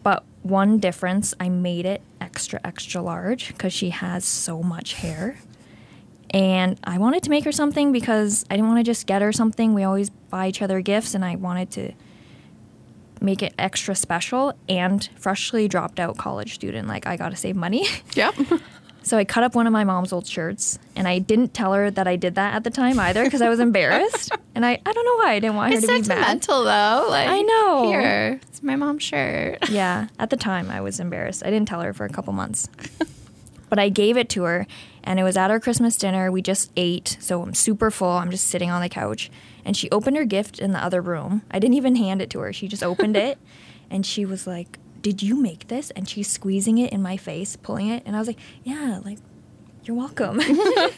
But one difference, I made it extra, extra large because she has so much hair. And I wanted to make her something because I didn't want to just get her something. We always buy each other gifts, and I wanted to make it extra special. And freshly dropped out college student, like, I got to save money. Yep. So I cut up one of my mom's old shirts, and I didn't tell her that I did that at the time either because I was embarrassed. And I don't know why I didn't want her It's to be mad. sentimental, though. Like, I know. Here, it's my mom's shirt. Yeah, at the time I was embarrassed. I didn't tell her for a couple months. But I gave it to her, and it was at our Christmas dinner. We just ate, so I'm super full. I'm just sitting on the couch. And she opened her gift in the other room. I didn't even hand it to her. She just opened it, and she was like, did you make this? And she's squeezing it in my face, pulling it. And I was like, yeah, like, you're welcome.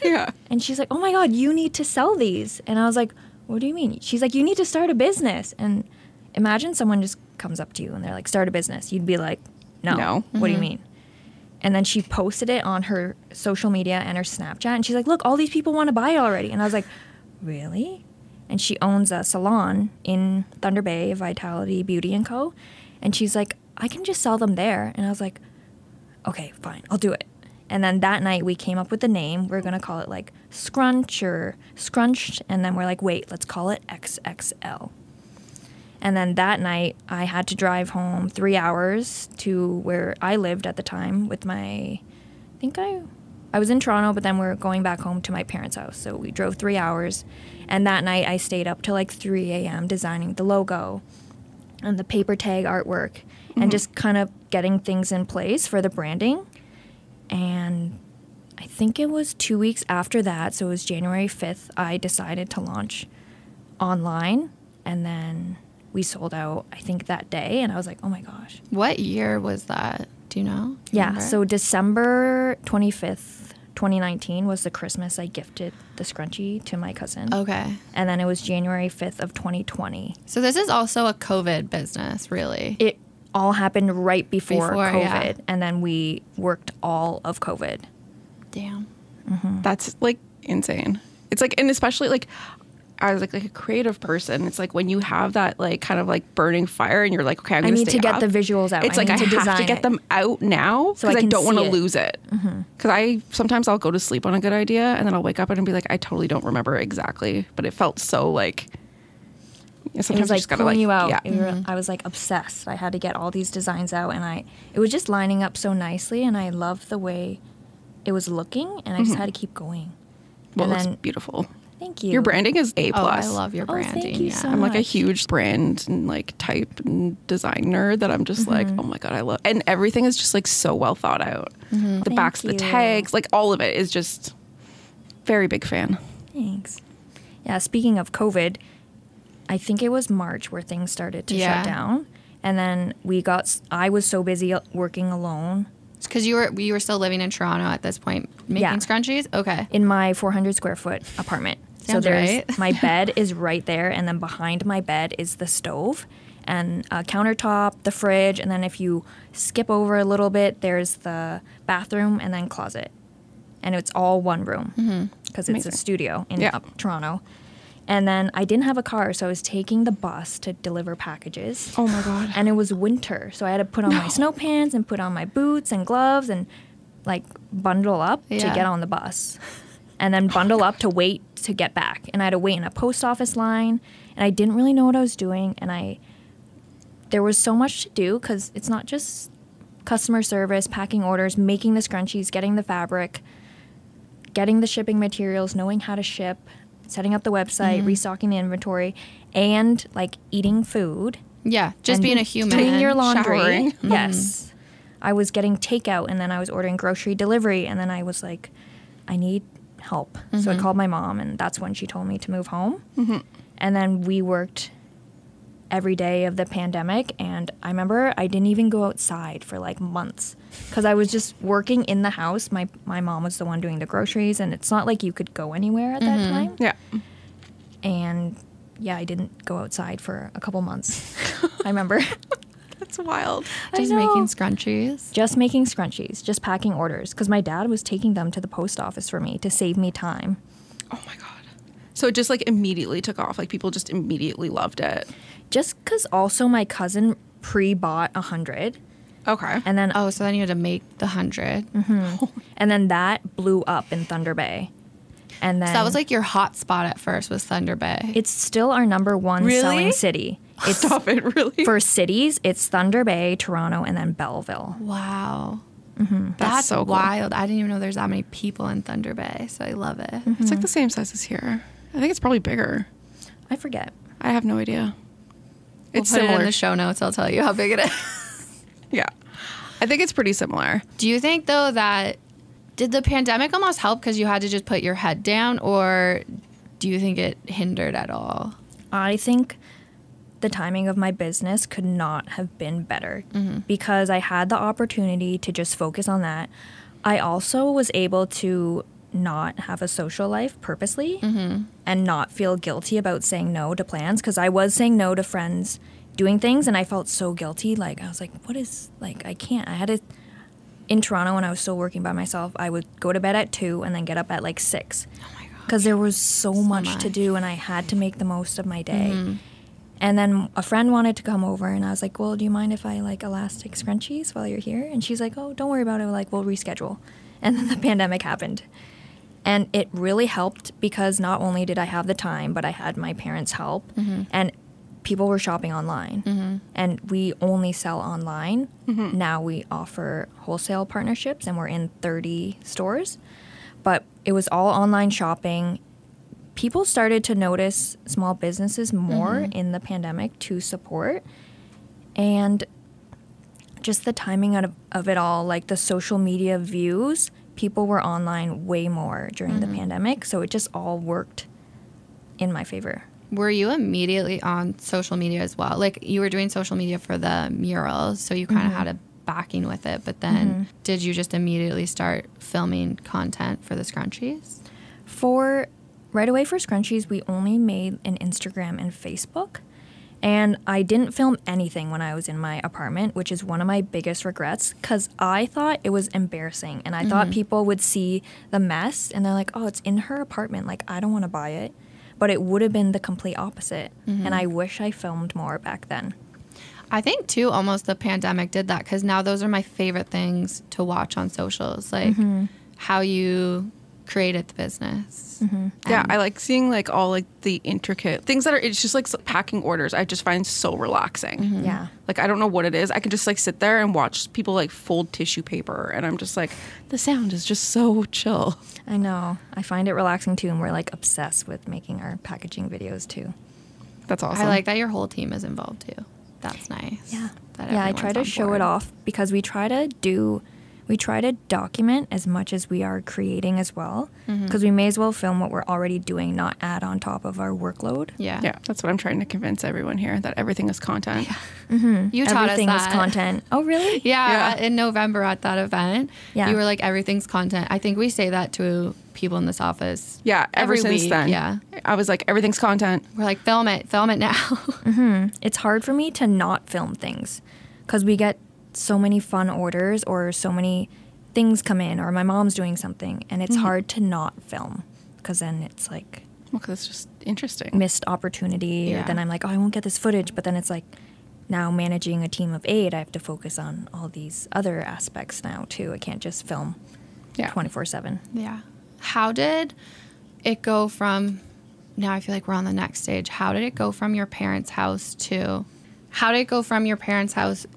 Yeah. And she's like, oh my God, you need to sell these. And I was like, what do you mean? She's like, you need to start a business. And imagine someone just comes up to you and they're like, start a business. You'd be like, no. What do you mean? And then she posted it on her social media and her Snapchat. And she's like, look, all these people want to buy it already. And I was like, really? And she owns a salon in Thunder Bay, Vitality Beauty & Co. And she's like, I can just sell them there. And I was like, okay, fine, I'll do it. And then that night we came up with the name. We're going to call it like Scrunch or Scrunched. And then we're like, wait, let's call it XXL. And then that night I had to drive home 3 hours to where I lived at the time with I was in Toronto, but then we're going back home to my parents' house. So we drove 3 hours. And that night I stayed up till like 3 a.m. designing the logo. and the paper tag artwork and just kind of getting things in place for the branding. And I think it was 2 weeks after that, so it was January 5th, I decided to launch online, and then we sold out, I think, that day, and I was like, oh my gosh. What year was that? Do you know? Yeah, Remember? so December 25th, 2019 was the Christmas I gifted the scrunchie to my cousin. Okay. And then it was January 5th of 2020. So this is also a COVID business, really. It all happened right before COVID, yeah. and then we worked all of COVID. Damn. That's like insane. It's like, and especially like as like a creative person, it's like when you have that like kind of like burning fire and you're like, okay, I'm going I need stay to get up. the visuals out. It's like I need to have to design get it. them out now So because I can don't want to see it. lose it. Because I sometimes I'll go to sleep on a good idea and then I'll wake up and be like, I totally don't remember exactly, but it felt so like. It Sometimes was you like just gotta, pulling you out. Yeah. I was like obsessed. I had to get all these designs out, and it was just lining up so nicely, and I loved the way it was looking, and I just had to keep going. Well, and it looks then, beautiful. thank you. Your branding is A+. Oh, I love your Oh, thank branding. you yeah. so I'm like a much. huge brand and like type and design nerd that I'm just like, oh my God, I love, and everything is just like so well thought out. The backs of the you. tags, like all of it is just very big fan. Thanks. Yeah, speaking of COVID, I think it was March where things started to Yeah. shut down. And then I was so busy working alone Because you were still living in Toronto at this point, making Yeah. scrunchies? Okay. in my 400 square foot apartment. Sounds right. My bed is right there, and then behind my bed is the stove and a countertop, the fridge, and then if you skip over a little bit, there's the bathroom and then closet. And it's all one room because it's a Amazing. studio in Yeah. Toronto. And then I didn't have a car, so I was taking the bus to deliver packages. Oh my God. And it was winter, so I had to put on my snow pants and put on my boots and gloves and like bundle up to Yeah. get on the bus. And then bundle up to wait to get back. And I had to wait in a post office line, and I didn't really know what I was doing, and there was so much to do because it's not just customer service, packing orders, making the scrunchies, getting the fabric, getting the shipping materials, knowing how to ship, setting up the website, restocking the inventory, and like eating food. Yeah, just and being a human. doing your laundry. showering. Yes. I was getting takeout, and then I was ordering grocery delivery, and then I was like, I need help. So I called my mom, and that's when she told me to move home. And then we worked every day of the pandemic, and I remember I didn't even go outside for like months because I was just working in the house. My mom was the one doing the groceries, and it's not like you could go anywhere at that time. Yeah. And yeah, I didn't go outside for a couple months. I remember That's wild. Just I know. making scrunchies. just making scrunchies, just packing orders because my dad was taking them to the post office for me to save me time. Oh my God. So it just like immediately took off. Like people just immediately loved it. Just because also my cousin pre-bought 100, Okay. and then Oh, so then you had to make the 100. and then that blew up in Thunder Bay, and then So that was like your hot spot at first was Thunder Bay. it's still our number one Really? selling city. It's Stop it, really? for cities. It's Thunder Bay, Toronto, and then Belleville. Wow. That's That's so cool. wild. I didn't even know there's that many people in Thunder Bay, so I love it. It's like the same size as here. I think it's probably bigger. I forget. I have no idea. We'll It's put it similar. in the show notes. I'll tell you how big it is. Yeah. I think it's pretty similar. Do you think, though, that did the pandemic almost help because you had to just put your head down, or do you think it hindered at all? I think the timing of my business could not have been better because I had the opportunity to just focus on that. I also was able to not have a social life purposely and not feel guilty about saying no to plans because I was saying no to friends doing things and I felt so guilty. Like I was like, what is, like, I can't. I had to, in Toronto when I was still working by myself, I would go to bed at 2 and then get up at like 6. Oh my God. Because there was so much to do and I had to make the most of my day. And then a friend wanted to come over and I was like, well, do you mind if I like elastic scrunchies while you're here? And she's like, oh, don't worry about it. Like, we'll reschedule. And then the pandemic happened. And it really helped because not only did I have the time, but I had my parents' help. And people were shopping online. And we only sell online. Now we offer wholesale partnerships and we're in 30 stores. But it was all online shopping. People started to notice small businesses more in the pandemic to support. And just the timing of it all, like the social media views, people were online way more during the pandemic. So it just all worked in my favor. Were you immediately on social media as well? Like, you were doing social media for the murals, so you kind of had a backing with it. But then did you just immediately start filming content for the scrunchies? Right away for scrunchies, we only made an Instagram and Facebook. And I didn't film anything when I was in my apartment, which is one of my biggest regrets, because I thought it was embarrassing. And I thought people would see the mess and they're like, oh, it's in her apartment. Like, I don't want to buy it. But it would have been the complete opposite. And I wish I filmed more back then. I think, too, almost the pandemic did that, because now those are my favorite things to watch on socials, like how you created the business. Yeah, I like seeing like all like the intricate things that are, it's just like packing orders. I just find so relaxing. Yeah. Like, I don't know what it is. I can just like sit there and watch people like fold tissue paper, and I'm just like, the sound is just so chill. I know. I find it relaxing too, and we're like obsessed with making our packaging videos too. That's awesome. I like that your whole team is involved, too. That's nice. Yeah. That Yeah, I try to everyone's on show board. it off because we try to document as much as we are creating as well, because we may as well film what we're already doing, not add on top of our workload. Yeah. Yeah, that's what I'm trying to convince everyone here, that everything is content. You taught Everything us is that. content. Oh, really? Yeah, in November at that event. Yeah. You were like, everything's content. I think we say that to people in this office. Yeah, ever every since week. then. Yeah. I was like, everything's content. We're like, film it now. It's hard for me to not film things because we get so many fun orders or so many things come in or my mom's doing something, and it's hard to not film because then it's like Well, because it's just interesting. missed opportunity. Yeah. Or then I'm like, oh, I won't get this footage. But then it's like now managing a team of 8, I have to focus on all these other aspects now too. I can't just film Yeah. 24/7. Yeah. How did it go from, now I feel like we're on the next stage. How did it go from your parents' house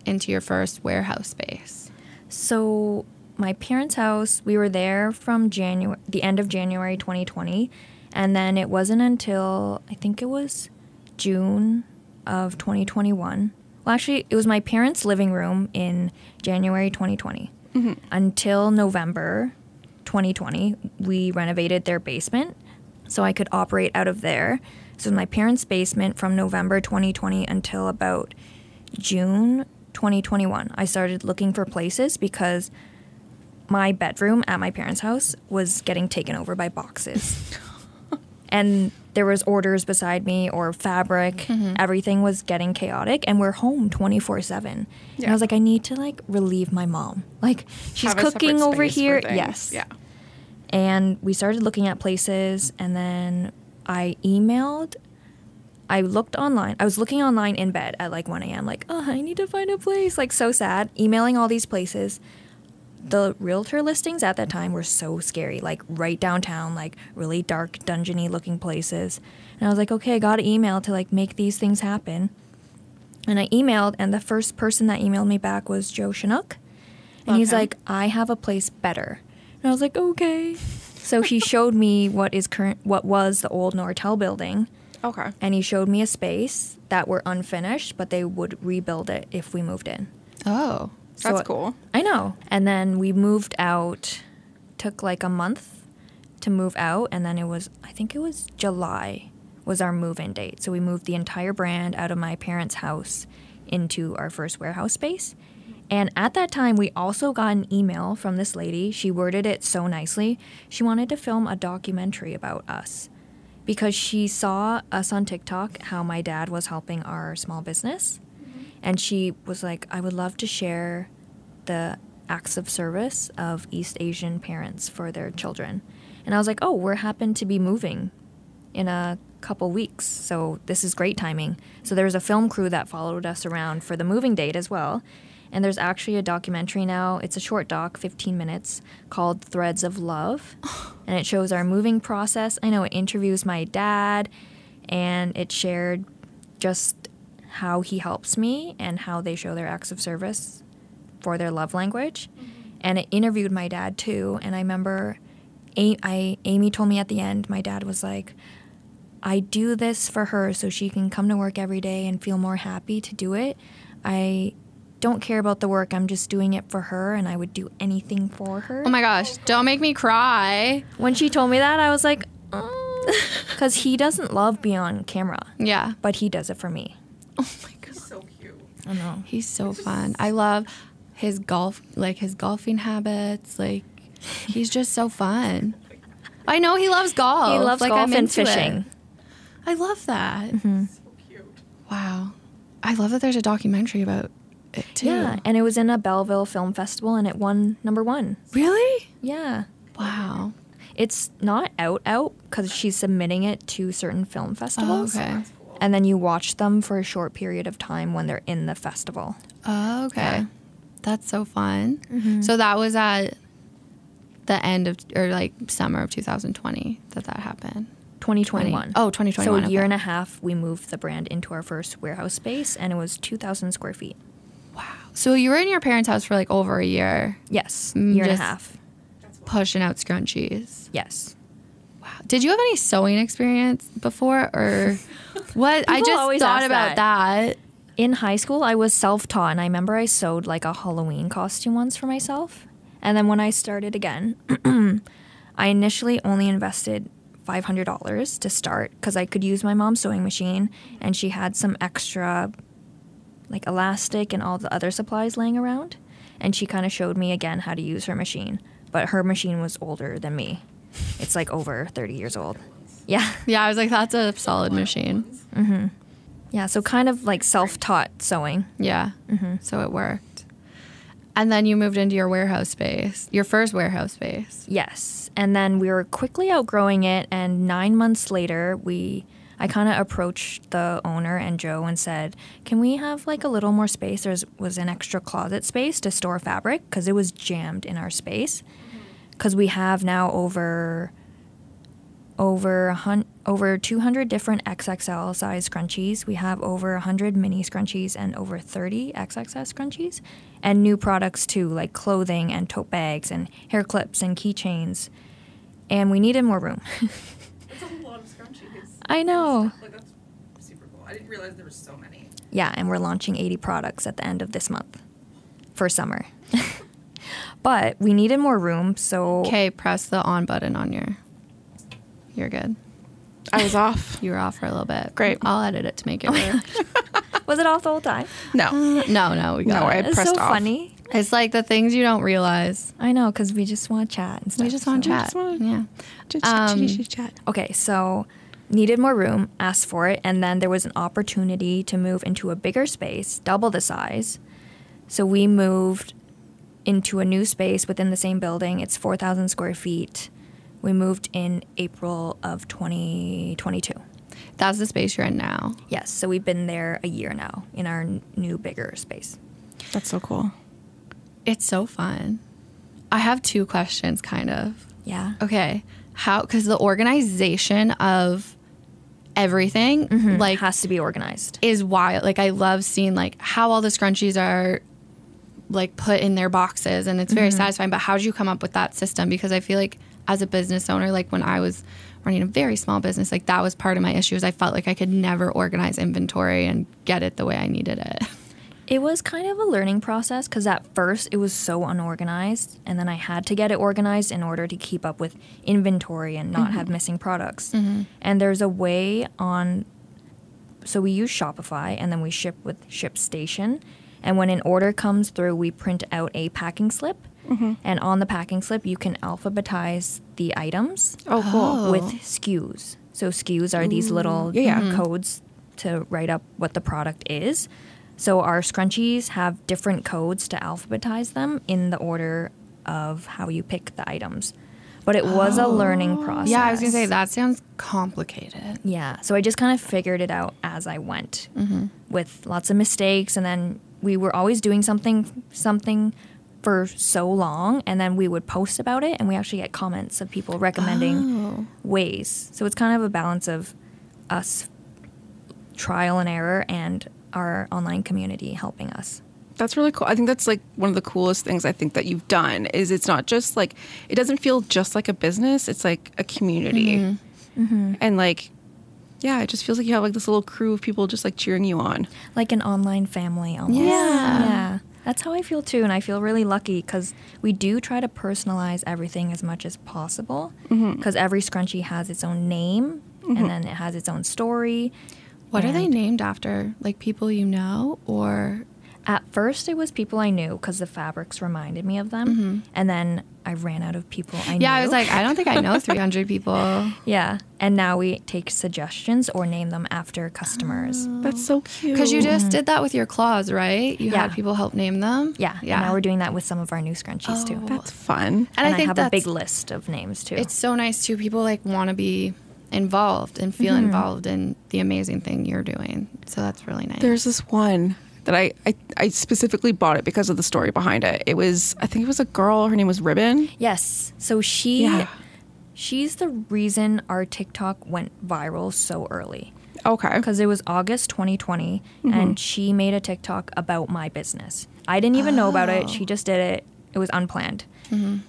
into your first warehouse space? So my parents' house, we were there from the end of January 2020, and then it wasn't until I think it was June of 2021. Well, actually, it was my parents' living room in January 2020 until November 2020. We renovated their basement so I could operate out of there. So my parents' basement from November 2020 until about June 2021. I started looking for places because my bedroom at my parents' house was getting taken over by boxes. And there was orders beside me or fabric. Everything was getting chaotic, and we're home 24/7. And I was like, I need to like relieve my mom. Like, she's Have a cooking separate over space for here. things. Yes. Yeah. And we started looking at places, and then I looked online. I was looking online in bed at like 1 a.m. Like, oh, I need to find a place. Like, so sad. Emailing all these places. The realtor listings at that time were so scary. Like, right downtown, like really dark, dungeony looking places. And I was like, okay, I got to email to like make these things happen. And I emailed, and the first person that emailed me back was Joe Chinook. And he's Okay. like, I have a place better. And I was like, okay. So he showed me what was the old Nortel building. Okay. And he showed me a space that were unfinished, but they would rebuild it if we moved in. Oh. That's cool. I know. And then we moved out. Took like a month to move out. And then I think it was July was our move-in date. So we moved the entire brand out of my parents' house into our first warehouse space. And at that time, we also got an email from this lady. She worded it so nicely. She wanted to film a documentary about us because she saw us on TikTok, how my dad was helping our small business. And she was like, I would love to share the acts of service of East Asian parents for their children. And I was like, oh, we're happen to be moving in a couple weeks. So this is great timing. So there was a film crew that followed us around for the moving date as well. And there's actually a documentary now. It's a short doc, 15 minutes, called Threads of Love. And it shows our moving process. I know it interviews my dad, and it shared just how he helps me and how they show their acts of service for their love language. And it interviewed my dad too. And I remember Amy told me at the end, my dad was like, I do this for her so she can come to work every day and feel more happy to do it. I don't care about the work. I'm just doing it for her, and I would do anything for her. Oh my gosh, don't make me cry. When she told me that, I was like, because he doesn't love being on camera. Yeah. But he does it for me. Oh my God. He's so cute. I know. He's so fun. I love his golfing habits. Like, he's just so fun. I know he loves golf. He loves like, golf I'm and into fishing. it. I love that. Mm-hmm. So cute. Wow. I love that there's a documentary about it too. Yeah, and it was in a Belleville Film Festival, and it won #1. Really? Yeah. Wow. It's not out because she's submitting it to certain film festivals. Oh, okay. And then you watch them for a short period of time when they're in the festival. Oh, okay. Yeah. That's so fun. Mm-hmm. So that was at the end of, or like summer of 2020 that happened. 2021. Oh, 2021. So a year okay. and a half, we moved the brand into our first warehouse space, and it was 2,000 square feet. Wow. So you were in your parents' house for like over a year, Yes, year and a just- half. pushing out scrunchies. Yes. Wow. Did you have any sewing experience before, or what? I People just always thought ask about that. In high school, I was self-taught, and I remember I sewed like a Halloween costume once for myself. And then when I started again, I initially only invested $500 to start because I could use my mom's sewing machine, and she had some extra like elastic and all the other supplies laying around. And she kind of showed me again how to use her machine. But her machine was older than me. It's like over 30 years old. Yeah. Yeah, I was like, that's a solid machine. Yeah, so kind of like self-taught sewing. Yeah. So it worked. And then you moved into your warehouse space, your first warehouse space. Yes. And then we were quickly outgrowing it. And 9 months later, I kind of approached the owner and Joe and said, can we have like a little more space? There was an extra closet space to store fabric because it was jammed in our space. Because we have now over 200 different XXL size scrunchies. We have over 100 mini scrunchies and over 30 XXS scrunchies. And new products too, like clothing and tote bags and hair clips and keychains. And we needed more room. That's a lot of scrunchies. I know. Like, that's super cool. I didn't realize there were so many. Yeah, and we're launching 80 products at the end of this month for summer. But we needed more room, so... Okay, press the on button on your... You're good. I was off. You were off for a little bit. Great. I'll edit it to make it work. Was it off the whole time? No. No, we got No, it. I It's pressed so off. funny. It's like the things you don't realize. I know, because we just want to chat and stuff. We just want to so- chat. just wanna- Yeah. Just chat. Okay, so needed more room, asked for it, and then there was an opportunity to move into a bigger space, double the size. So we moved into a new space within the same building. It's 4,000 square feet. We moved in April of 2022. That's the space you're in now. Yes, so we've been there a year now in our new, bigger space. That's so cool. It's so fun. I have two questions, kind of. Yeah. Okay. How, because the organization of everything, like, Has to be organized. is wild. Like, I love seeing, like, how all the scrunchies are, like, put in their boxes, and it's very satisfying. But how did you come up with that system? Because I feel like as a business owner, like, when I was running a very small business, like, that was part of my issue, is I felt like I could never organize inventory and get it the way I needed it. It was kind of a learning process because at first it was so unorganized, and then I had to get it organized in order to keep up with inventory and not have missing products. And there's a way on, so we use Shopify, and then we ship with ShipStation. And when an order comes through, we print out a packing slip. And on the packing slip, you can alphabetize the items Oh, cool. with SKUs. So SKUs are these little codes to write up what the product is. So our scrunchies have different codes to alphabetize them in the order of how you pick the items. But it was a learning process. Yeah, I was going to say, that sounds complicated. Yeah, so I just kind of figured it out as I went with lots of mistakes. And then we were always doing something for so long, and then we would post about it, and we actually get comments of people recommending ways. So it's kind of a balance of us trial and error and our online community helping us. That's really cool. I think that's like one of the coolest things I think that you've done is it's not just like, it doesn't feel just like a business. It's like a community. And like, Yeah, it just feels like you have like this little crew of people just like cheering you on. Like an online family almost. Yeah. That's how I feel too, and I feel really lucky because we do try to personalize everything as much as possible because every scrunchie has its own name and then it has its own story. What are they named after? Like people you know, or? At first, it was people I knew because the fabrics reminded me of them. And then I ran out of people I knew. Yeah, I was like, I don't think I know 300 people. Yeah. And now we take suggestions or name them after customers. That's so cute. Because you just did that with your claws, right? You had people help name them? Yeah. And now we're doing that with some of our new scrunchies too. That's fun. And I think have a big list of names too. It's so nice too. People like want to be involved and feel involved in the amazing thing you're doing. So that's really nice. There's this one that I specifically bought it because of the story behind it. It was, I think it was a girl. Her name was Ribbon. Yes. So she's the reason our TikTok went viral so early. Okay. Because it was August 2020, and she made a TikTok about my business. I didn't even know about it. She just did it. It was unplanned.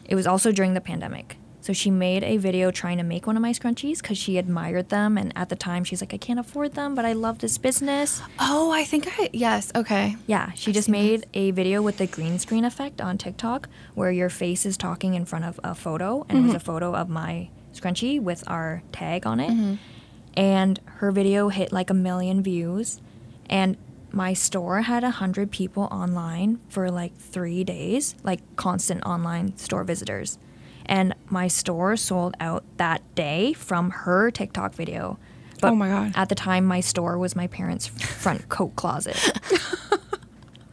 It was also during the pandemic. So she made a video trying to make one of my scrunchies because she admired them. And at the time, she's like, I can't afford them, but I love this business. Oh, yes, okay. Yeah, she just made a video with the green screen effect on TikTok where your face is talking in front of a photo. And it was a photo of my scrunchie with our tag on it. And her video hit like 1 million views. And my store had 100 people online for like 3 days, like constant online store visitors. And my store sold out that day from her TikTok video. But oh my God. At the time, my store was my parents' front coat closet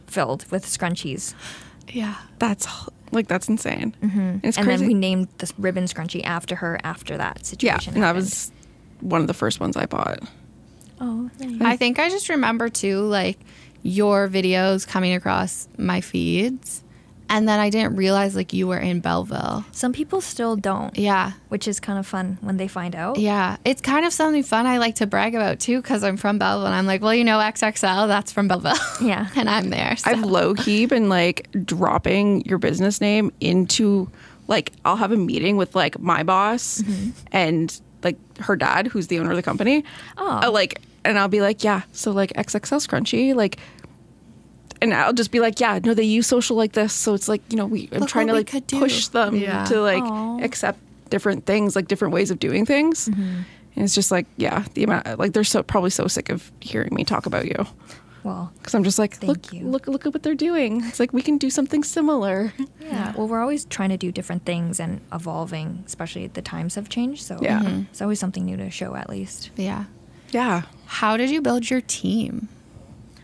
filled with scrunchies. Yeah. That's insane. It's And crazy. then we named this ribbon scrunchie after her after that situation and that happened. was one of the first ones I bought. Oh, nice. I think I just remember too, like your videos coming across my feeds. And then I didn't realize like you were in Belleville. Some people still don't. Yeah. Which is kind of fun when they find out. Yeah. It's kind of something fun I like to brag about too because I'm from Belleville. And I'm like, well, you know, XXL, that's from Belleville. Yeah. And I'm there. So. I've low-key been like dropping your business name into like, I'll have a meeting with like my boss and like her dad, who's the owner of the company. Oh. And I'll be like, yeah, so like XXL Scrunchy, like, and I'll just be like, yeah, no, they use social like this. So it's like, you know, I'm trying to like push them to like accept different things, like different ways of doing things. And it's just like, yeah, the amount, like they're probably so sick of hearing me talk about you. Well, because I'm just like, look at what they're doing. It's like, we can do something similar. Yeah. Well, we're always trying to do different things and evolving, especially the times have changed. So it's always something new to show at least. Yeah. Yeah. How did you build your team?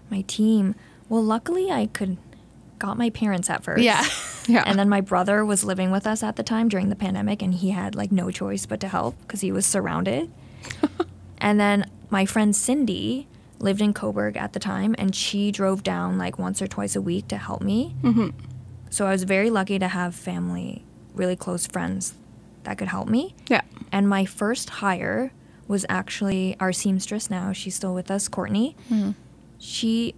My team. Well, luckily I got my parents at first. Yeah. Yeah. And then my brother was living with us at the time during the pandemic, and he had like no choice but to help because he was surrounded. And then my friend Cindy lived in Coburg at the time, and she drove down like once or twice a week to help me. So I was very lucky to have family, really close friends that could help me. Yeah. And my first hire was actually our seamstress now. She's still with us, Courtney. Me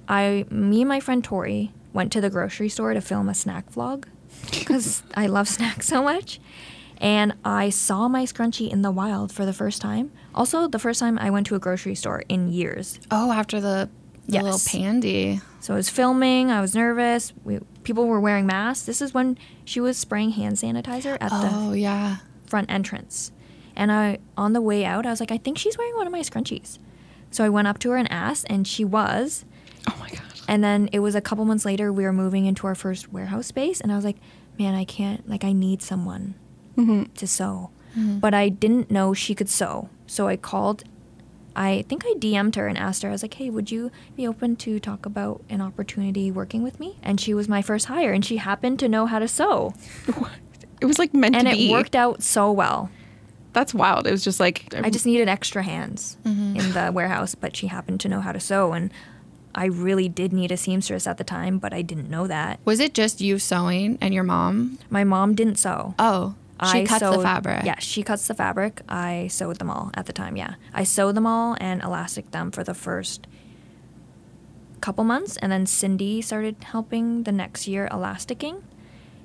and my friend Tori went to the grocery store to film a snack vlog because I love snacks so much. And I saw my scrunchie in the wild for the first time. Also, the first time I went to a grocery store in years. Oh, after the little pandy. So I was filming. I was nervous. People were wearing masks. This is when she was spraying hand sanitizer at the front entrance. And on the way out, I was like, I think she's wearing one of my scrunchies. So I went up to her and asked, and she was. Oh my God. And then it was a couple months later, we were moving into our first warehouse space. And I was like, man, I can't, like, I need someone to sew. But I didn't know she could sew. So I called, I think I DM'd her and asked her, I was like, hey, would you be open to talk about an opportunity working with me? And she was my first hire, and she happened to know how to sew. It was like meant to be. And it worked out so well. That's wild. It was just like, I just needed extra hands in the warehouse, but she happened to know how to sew. And I really did need a seamstress at the time, but I didn't know that. Was it just you sewing and your mom? My mom didn't sew. Oh, she cuts the fabric. Yeah, she cuts the fabric. I sewed them all at the time, yeah. I sewed them all and elastic them for the first couple months, and then Cindy started helping the next year elasticking.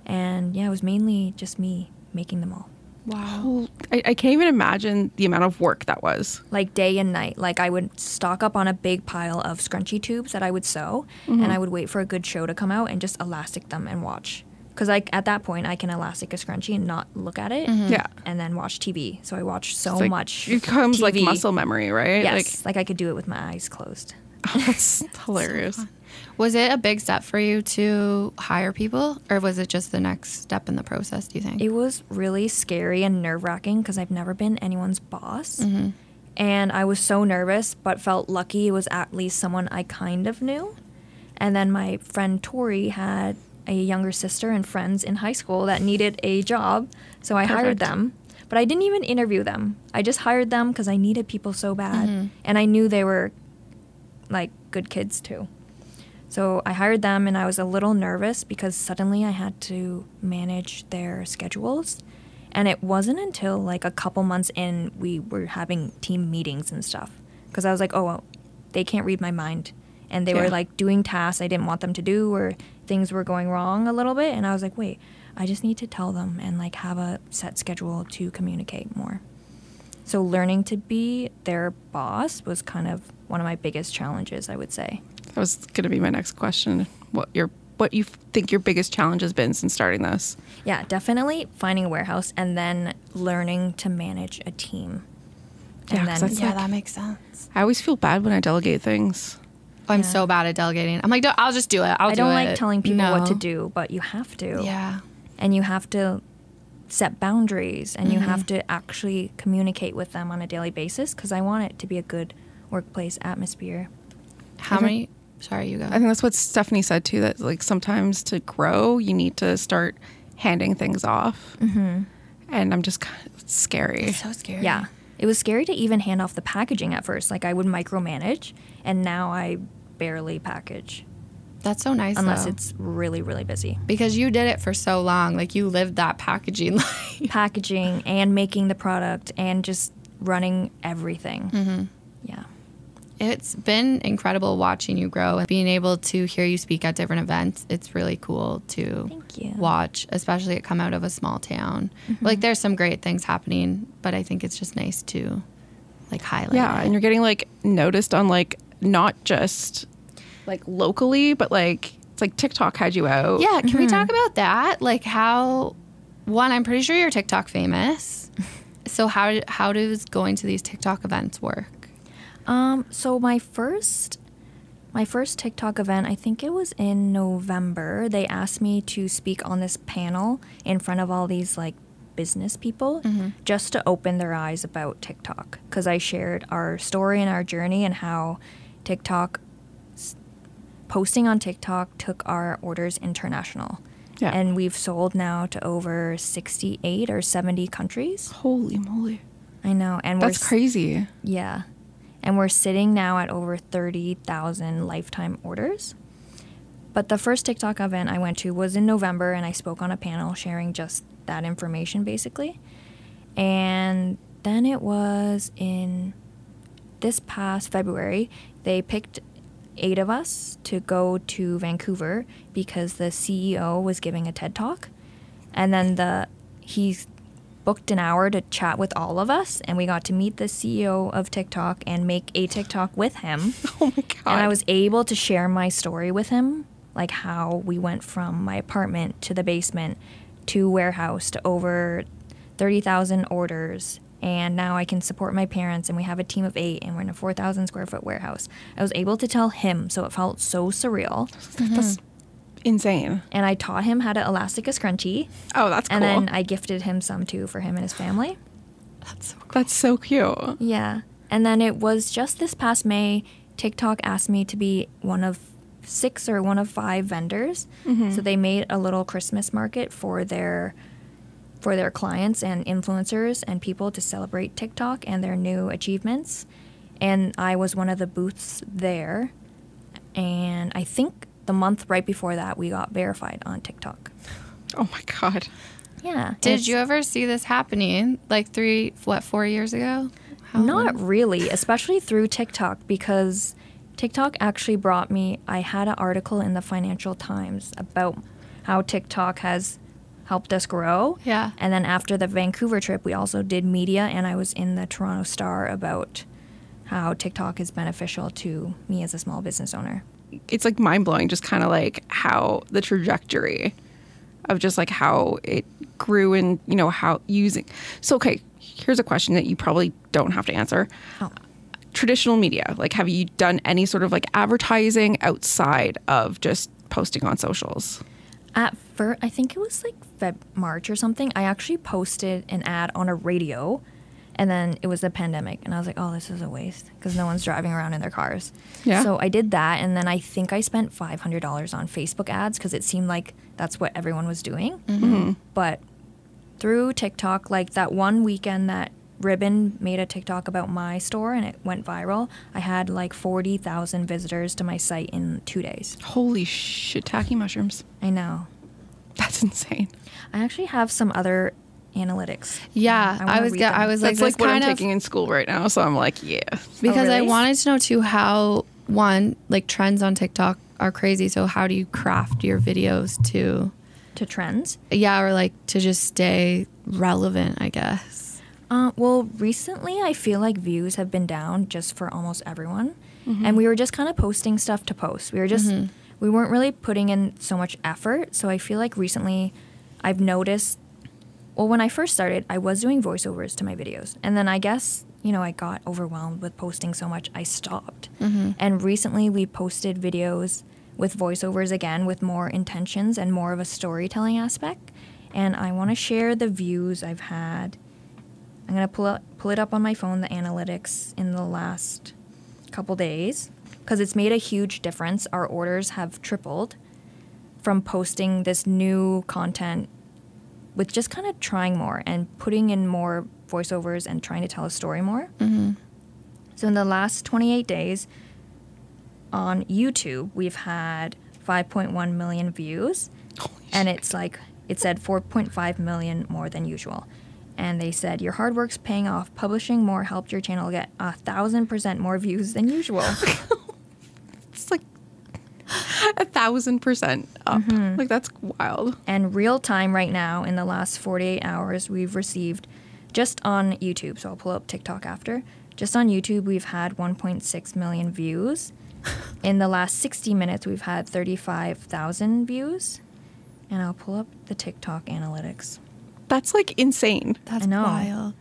And yeah, it was mainly just me making them all. Wow. I can't even imagine the amount of work that was. Like day and night. Like I would stock up on a big pile of scrunchie tubes that I would sew, and I would wait for a good show to come out and just elastic them and watch. Because at that point, I can elastic a scrunchie and not look at it. Yeah. And then watch TV. So I watch so It's like, much it becomes like TV. muscle memory, right? Yes. Like I could do it with my eyes closed. That's hilarious. Was it a big step for you to hire people, or was it just the next step in the process, do you think? It was really scary and nerve-wracking because I've never been anyone's boss. And I was so nervous, but felt lucky it was at least someone I kind of knew. And then my friend Tori had a younger sister and friends in high school that needed a job, so I hired them. But I didn't even interview them. I just hired them because I needed people so bad. And I knew they were, like, good kids, too. So I hired them, and I was a little nervous because suddenly I had to manage their schedules. And it wasn't until, like, a couple months in we were having team meetings and stuff. Because I was like, oh, well, they can't read my mind. And they were, like, doing tasks I didn't want them to do, or things were going wrong a little bit. And I was like, wait, I just need to tell them and, like, have a set schedule to communicate more. So learning to be their boss was kind of one of my biggest challenges, I would say. That was going to be my next question. What you think your biggest challenge has been since starting this? Yeah, definitely finding a warehouse and then learning to manage a team. Yeah, And 'cause then, that's Yeah, like- that makes sense. I always feel bad when I delegate things. I'm so bad at delegating. I'm like, "No, I'll just do it. I don't do like it." telling people No. what to do, but you have to. Yeah. And you have to set boundaries, and you have to actually communicate with them on a daily basis because I want it to be a good workplace atmosphere. How many? Sorry, you go. I think that's what Stephanie said too, that like sometimes to grow, you need to start handing things off. And I'm just it's scary. It's so scary. Yeah. It was scary to even hand off the packaging at first. Like I would micromanage, and now I barely package That's so nice. unless though. it's really, really busy. Because you did it for so long. Like you lived that packaging life. Packaging and making the product and just running everything. Yeah. It's been incredible watching you grow and being able to hear you speak at different events. It's really cool to Thank you. watch, especially it come out of a small town. Like there's some great things happening, but I think it's just nice to like highlight Yeah, it. and you're getting like noticed on like not just like locally, but like it's like TikTok had you out. Yeah, can we talk about that? Like how I'm pretty sure you're TikTok famous. So how does going to these TikTok events work? So my first TikTok event, I think it was in November. They asked me to speak on this panel in front of all these like business people just to open their eyes about TikTok, because I shared our story and our journey and how posting on TikTok took our orders international. Yeah. And we've sold now to over 68 or 70 countries. Holy moly. I know. And That's crazy. Yeah. And we're sitting now at over 30,000 lifetime orders. But the first TikTok event I went to was in November, and I spoke on a panel sharing just that information, basically. And then it was in this past February, they picked 8 of us to go to Vancouver because the CEO was giving a TED Talk. And then he booked an hour to chat with all of us, and we got to meet the CEO of TikTok and make a TikTok with him. Oh my God. And I was able to share my story with him, like how we went from my apartment to the basement to warehouse to over 30,000 orders. And now I can support my parents, and we have a team of 8, and we're in a 4,000 square foot warehouse. I was able to tell him, so it felt so surreal. That's insane. And I taught him how to elastic a scrunchie. Oh, that's cool. And then I gifted him some too for him and his family. That's so cool. That's so cute. Yeah. And then it was just this past May, TikTok asked me to be one of 6 or one of 5 vendors. So they made a little Christmas market for their clients and influencers and people to celebrate TikTok and their new achievements. And I was one of the booths there. And I think the month right before that, we got verified on TikTok. Oh my God. Yeah. Did you ever see this happening like 4 years ago? Not really, especially through TikTok, because TikTok actually brought me, I had an article in the Financial Times about how TikTok has helped us grow. Yeah. And then after the Vancouver trip, we also did media, and I was in the Toronto Star about how TikTok is beneficial to me as a small business owner. It's like mind-blowing, just kind of like how the trajectory of just like how it grew and, you know, how using. So, okay, here's a question that you probably don't have to answer. Oh. Traditional media, like have you done any sort of like advertising outside of just posting on socials? At first, I think it was like March or something, I actually posted an ad on a radio, and then it was the pandemic, and I was like, oh, this is a waste because no one's driving around in their cars. Yeah. So I did that, and then I think I spent $500 on Facebook ads because it seemed like that's what everyone was doing. Mm-hmm. But through TikTok, like that one weekend that Ribbon made a TikTok about my store and it went viral, I had like 40,000 visitors to my site in 2 days. Holy shiitake mushrooms. I know. That's insane. I actually have some other analytics. Yeah, wanna I was read them. like, That's this like what I'm kind of taking in school right now. So I'm like, yeah. because I really? wanted to know too how one like trends on TikTok are crazy. So how do you craft your videos to trends. or like to just stay relevant, I guess. Well, recently I feel like views have been down just for almost everyone. And we were just kind of posting stuff to post. We were just, we weren't really putting in so much effort. So I feel like recently I've noticed, well, when I first started, I was doing voiceovers to my videos. And then I guess, you know, I got overwhelmed with posting so much, I stopped. And recently we posted videos with voiceovers again with more intentions and more of a storytelling aspect. And I want to share the views I've had. I'm going to pull it up on my phone, the analytics in the last couple days, because it's made a huge difference. Our orders have tripled from posting this new content with just kind of trying more and putting in more voiceovers and trying to tell a story more. So in the last 28 days on YouTube, we've had 5.1 million views. And it's like, it said 4.5 million more than usual. And they said, your hard work's paying off. Publishing more helped your channel get 1,000% more views than usual. It's like 1,000% up. Like that's wild. And real time right now, in the last 48 hours, we've received just on YouTube. So I'll pull up TikTok after. Just on YouTube, we've had 1.6 million views. In the last 60 minutes, we've had 35,000 views. And I'll pull up the TikTok analytics. That's like insane. That's I know. wild.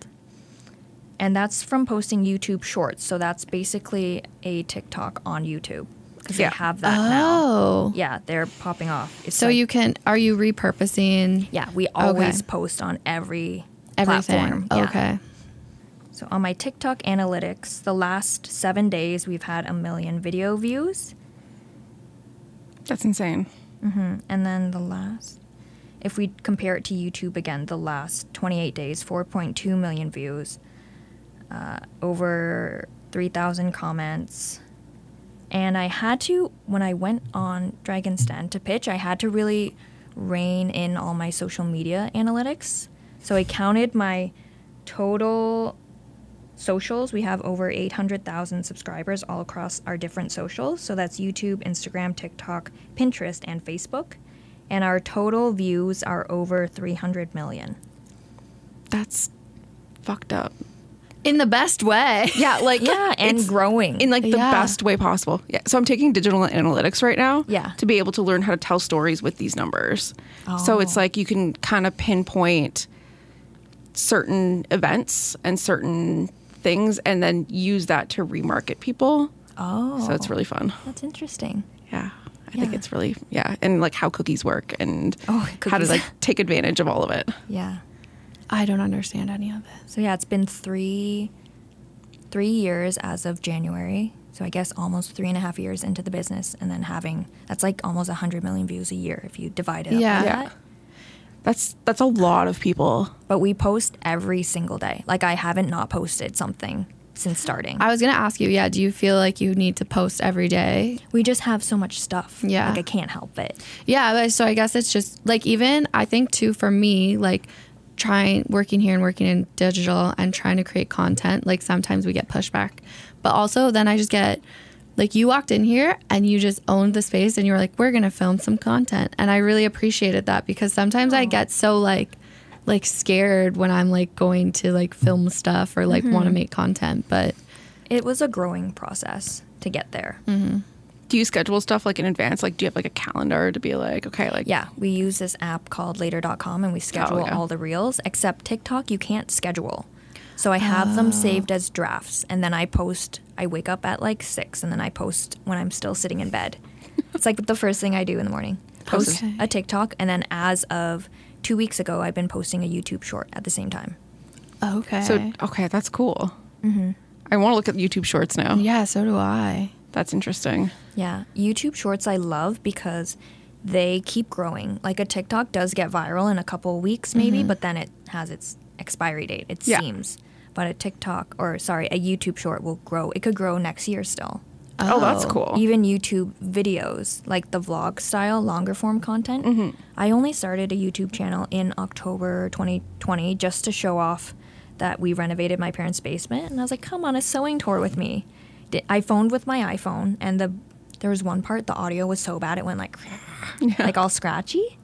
And that's from posting YouTube Shorts. So that's basically a TikTok on YouTube. Because Yeah. they have that now. Oh. Yeah, they're popping off. It's So like- are you repurposing Yeah, we always post on every everything? platform. Yeah. Okay. So on my TikTok analytics, the last 7 days, we've had 1 million video views. That's insane. And then if we compare it to YouTube again, the last 28 days, 4.2 million views, over 3,000 comments. And I had to, when I went on Dragon's Den to pitch, I had to really rein in all my social media analytics. So I counted my total socials. We have over 800,000 subscribers all across our different socials. So that's YouTube, Instagram, TikTok, Pinterest, and Facebook. And our total views are over 300 million. That's fucked up. In the best way. Yeah, like Yeah, and it's growing. in like the Yeah. best way possible. Yeah. So I'm taking digital analytics right now. Yeah. To be able to learn how to tell stories with these numbers. So it's like you can kind of pinpoint certain events and certain things and then use that to remarket people. Oh. So it's really fun. That's interesting. Yeah. I think Yeah. it's really, and like how cookies work and Oh, how to cookies. like take advantage of all of it. Yeah. I don't understand any of it. So yeah, it's been three years as of January. So I guess almost 3.5 years into the business, and then that's like almost 100 million views a year if you divide it up Yeah. like Yeah. that. That's a lot of people. But we post every single day. Like I haven't not posted something since starting. I was going to ask you, do you feel like you need to post every day? We just have so much stuff. Yeah. Like I can't help it. Yeah, but so I guess it's just like even I think too for me, like working here and working in digital and trying to create content, like sometimes we get pushback. But also then I just get Like, you walked in here and you just owned the space and you were like, we're going to film some content. And I really appreciated that, because sometimes I get so like scared when I'm like going to like film stuff or like want to make content. But It was a growing process to get there. Do you schedule stuff like in advance? Like, do you have like a calendar to be like, okay, like, Yeah, we use this app called later.com and we schedule all the reels, except TikTok, you can't schedule. So I have them saved as drafts, and then I wake up at like 6, and then I post when I'm still sitting in bed. It's like the first thing I do in the morning. Post a TikTok, and then as of 2 weeks ago, I've been posting a YouTube short at the same time. okay. So, okay, that's cool. I want to look at YouTube shorts now. Yeah, so do I. That's interesting. Yeah, YouTube shorts I love because they keep growing. Like a TikTok does get viral in a couple of weeks maybe, but then it has its expiry date, it seems. But a YouTube short will grow. It could grow next year still. Oh, that's cool. Even YouTube videos, like the vlog style, longer form content. I only started a YouTube channel in October 2020 just to show off that we renovated my parents' basement. And I was like, come on a sewing tour with me. I phoned with my iPhone, and there was one part, the audio was so bad, it went like, like all scratchy.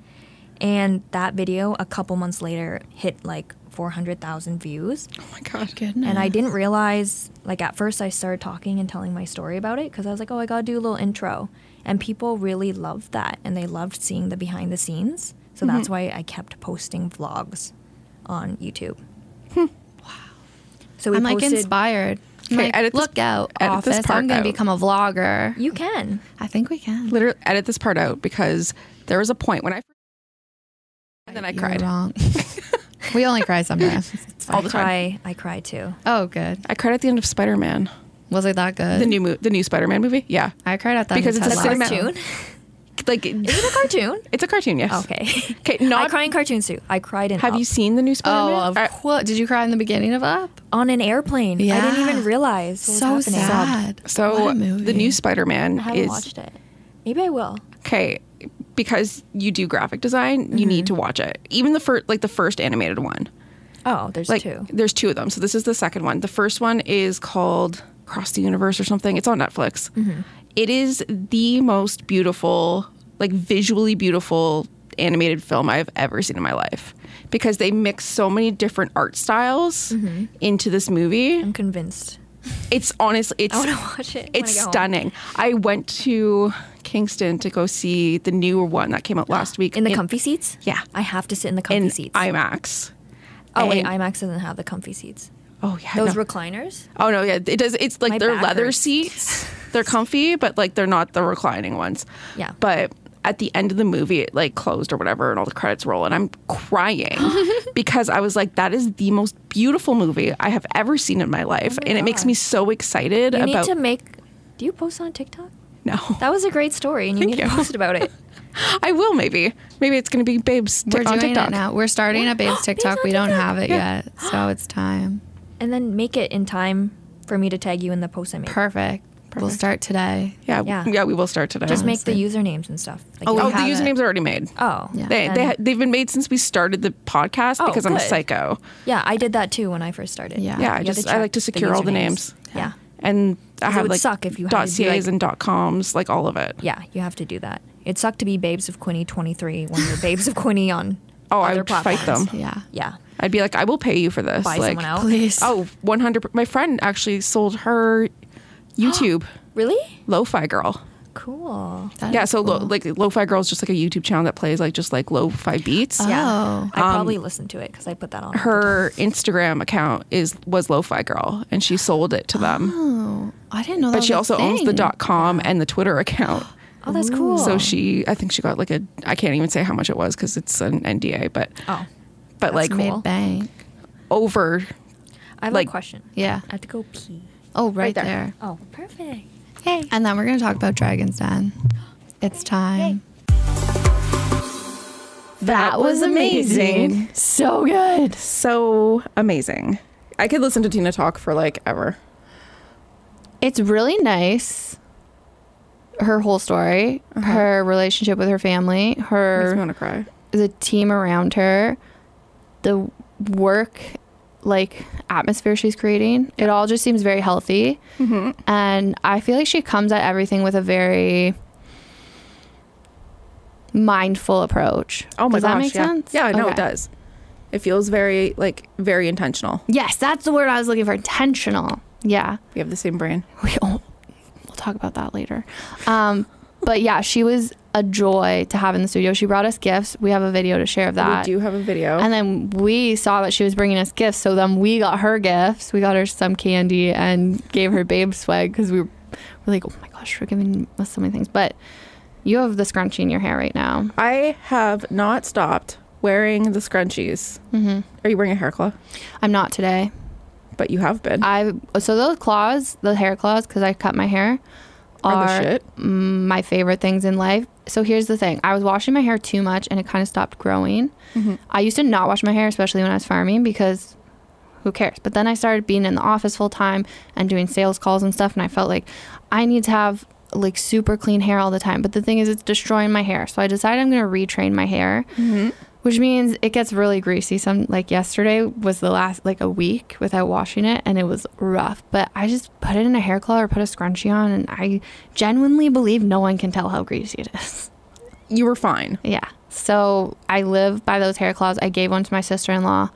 And that video, a couple months later, hit like 400,000 views. Oh my God. Goodness. And I didn't realize, like at first I started talking and telling my story about it because I was like, oh, I gotta do a little intro. And people really loved that, and they loved seeing the behind the scenes. So that's why I kept posting vlogs on YouTube. Wow. So I'm like inspired. I'm Okay, like, edit this- look out, edit this office. part I'm going out. to become a vlogger. You can. I think we can. Literally edit this part out, because there was a point when and then I You're cried. wrong. We only cry sometimes. It's fine. All the time. I cry too. Oh, good. I cried at the end of Spider-Man, Was it that good? the new Spider-Man movie. Yeah, I cried at that Because it's a Ted Lasso. cinema- Cartoon? like Is it a cartoon? it's a cartoon. Yes. Okay. Okay. I Not. cry in cartoons too. I cried in Have Up. you seen the new Spider-Man? Oh, of course. Did you cry in the beginning of Up? On an airplane. I didn't Yeah. even realize what So was happening. sad. So What a movie. the new Spider-Man I haven't is watched it. Maybe I will. okay, because you do graphic design. You need to watch it. Even the first animated one. Oh, there's Like two. there's two of them. So this is the second one. The first one is called Across the Universe or something. It's on Netflix. It is the most beautiful, like visually beautiful animated film I've ever seen in my life, because they mix so many different art styles into this movie. I'm convinced. It's honestly, I want to watch it. when it's I get home. stunning. I went to Kingston to go see the newer one that came out last week. In the comfy seats? Yeah. I have to sit in the comfy in seats. IMAX. Oh, wait, And- IMAX doesn't have the comfy seats. Oh yeah, Those no. recliners? Oh no, yeah, it does. It's like My they're back leather hurts. seats. They're comfy, but like they're not the reclining ones. Yeah. But at the end of the movie, it like closed or whatever, and all the credits roll, and I'm crying because I was like, that is the most beautiful movie I have ever seen in my life, and it makes me so excited You about. need to make... Do you post on TikTok? No, That was a great story, and you Thank need to you. post about it. I will maybe. Maybe it's gonna be Babes We're on doing TikTok. it now. We're starting a Babes TikTok. on We don't TikTok. have it yet, so it's time. And then make it in time for me to tag you in the post I made. Perfect. We'll start today. Yeah, Yeah. yeah, we will start today. Just make the usernames and stuff. Like Oh, you Oh, we the have usernames it. are already made. Oh. Yeah. then- They've been made since we started the podcast Oh, because I'm a good. psycho. Yeah, I did that too when I first started. Yeah. Yeah, You have I like to check secure all the usernames. names. Yeah. And I 'Cause it have would like suck if you had to be, .cas like- and .coms, like all of it. Yeah, you have to do that. It sucked to be Babes of Quinte 23 when you're Babes of Quinte on Oh, I other would platforms. fight them. Yeah. Yeah. I'd be like, I will pay you for this. Buy like, someone out. Please. Oh, 100. My friend actually sold her YouTube Really? Lo-Fi Girl. Cool. That Yeah, is so cool. like Lo-Fi Girl is just like a YouTube channel that plays like just like lo-fi beats. Yeah. Oh. I probably listened to it because I put that on. Her Instagram account was Lo-Fi Girl, and she sold it to them. Oh, I didn't know that But she was a also owns the thing. .com and the Twitter account. Oh, that's cool. So I think she got like I can't even say how much it was because it's an NDA, but Oh. but like cool. Made bank. over. I have like- a question. Yeah. I have to go pee. Oh, right, there. there. Oh, perfect. And then we're going to talk about Dragon's Den. It's time. That was amazing. So good. So amazing. I could listen to Tina talk for like ever. It's really nice. Her whole story, her relationship with her family, Makes her me want to cry. the team around her, the work like atmosphere she's creating. It all just seems very healthy. And I feel like she comes at everything with a very mindful approach. Oh my Does gosh, that make sense? Yeah, no, Okay. it does. It feels very intentional. Yes, that's the word I was looking for. Intentional. Yeah. We have the same brain. We'll talk about that later. But yeah, she was a joy to have in the studio. She brought us gifts. We have a video to share of that. We do have a video. And then we saw that she was bringing us gifts. So then we got her gifts. We got her some candy and gave her babe swag because we were like, oh my gosh, we're giving us so many things. But you have the scrunchie in your hair right now. I have not stopped wearing the scrunchies. Are you wearing a hair claw? I'm not today. But you have been. So those claws, the hair claws, because I cut my hair, Are the shit. my favorite things in life. So here's the thing. I was washing my hair too much and it kind of stopped growing. I used to not wash my hair, especially when I was farming, because who cares? But then I started being in the office full time and doing sales calls and stuff. And I felt like I need to have like super clean hair all the time. But the thing is, it's destroying my hair. So I decided I'm going to retrain my hair, which means it gets really greasy. Like yesterday was the last like a week without washing it and it was rough. But I just put it in a hair claw or put a scrunchie on and I genuinely believe no one can tell how greasy it is. You were fine. Yeah. So I live by those hair claws. I gave one to my sister-in-law.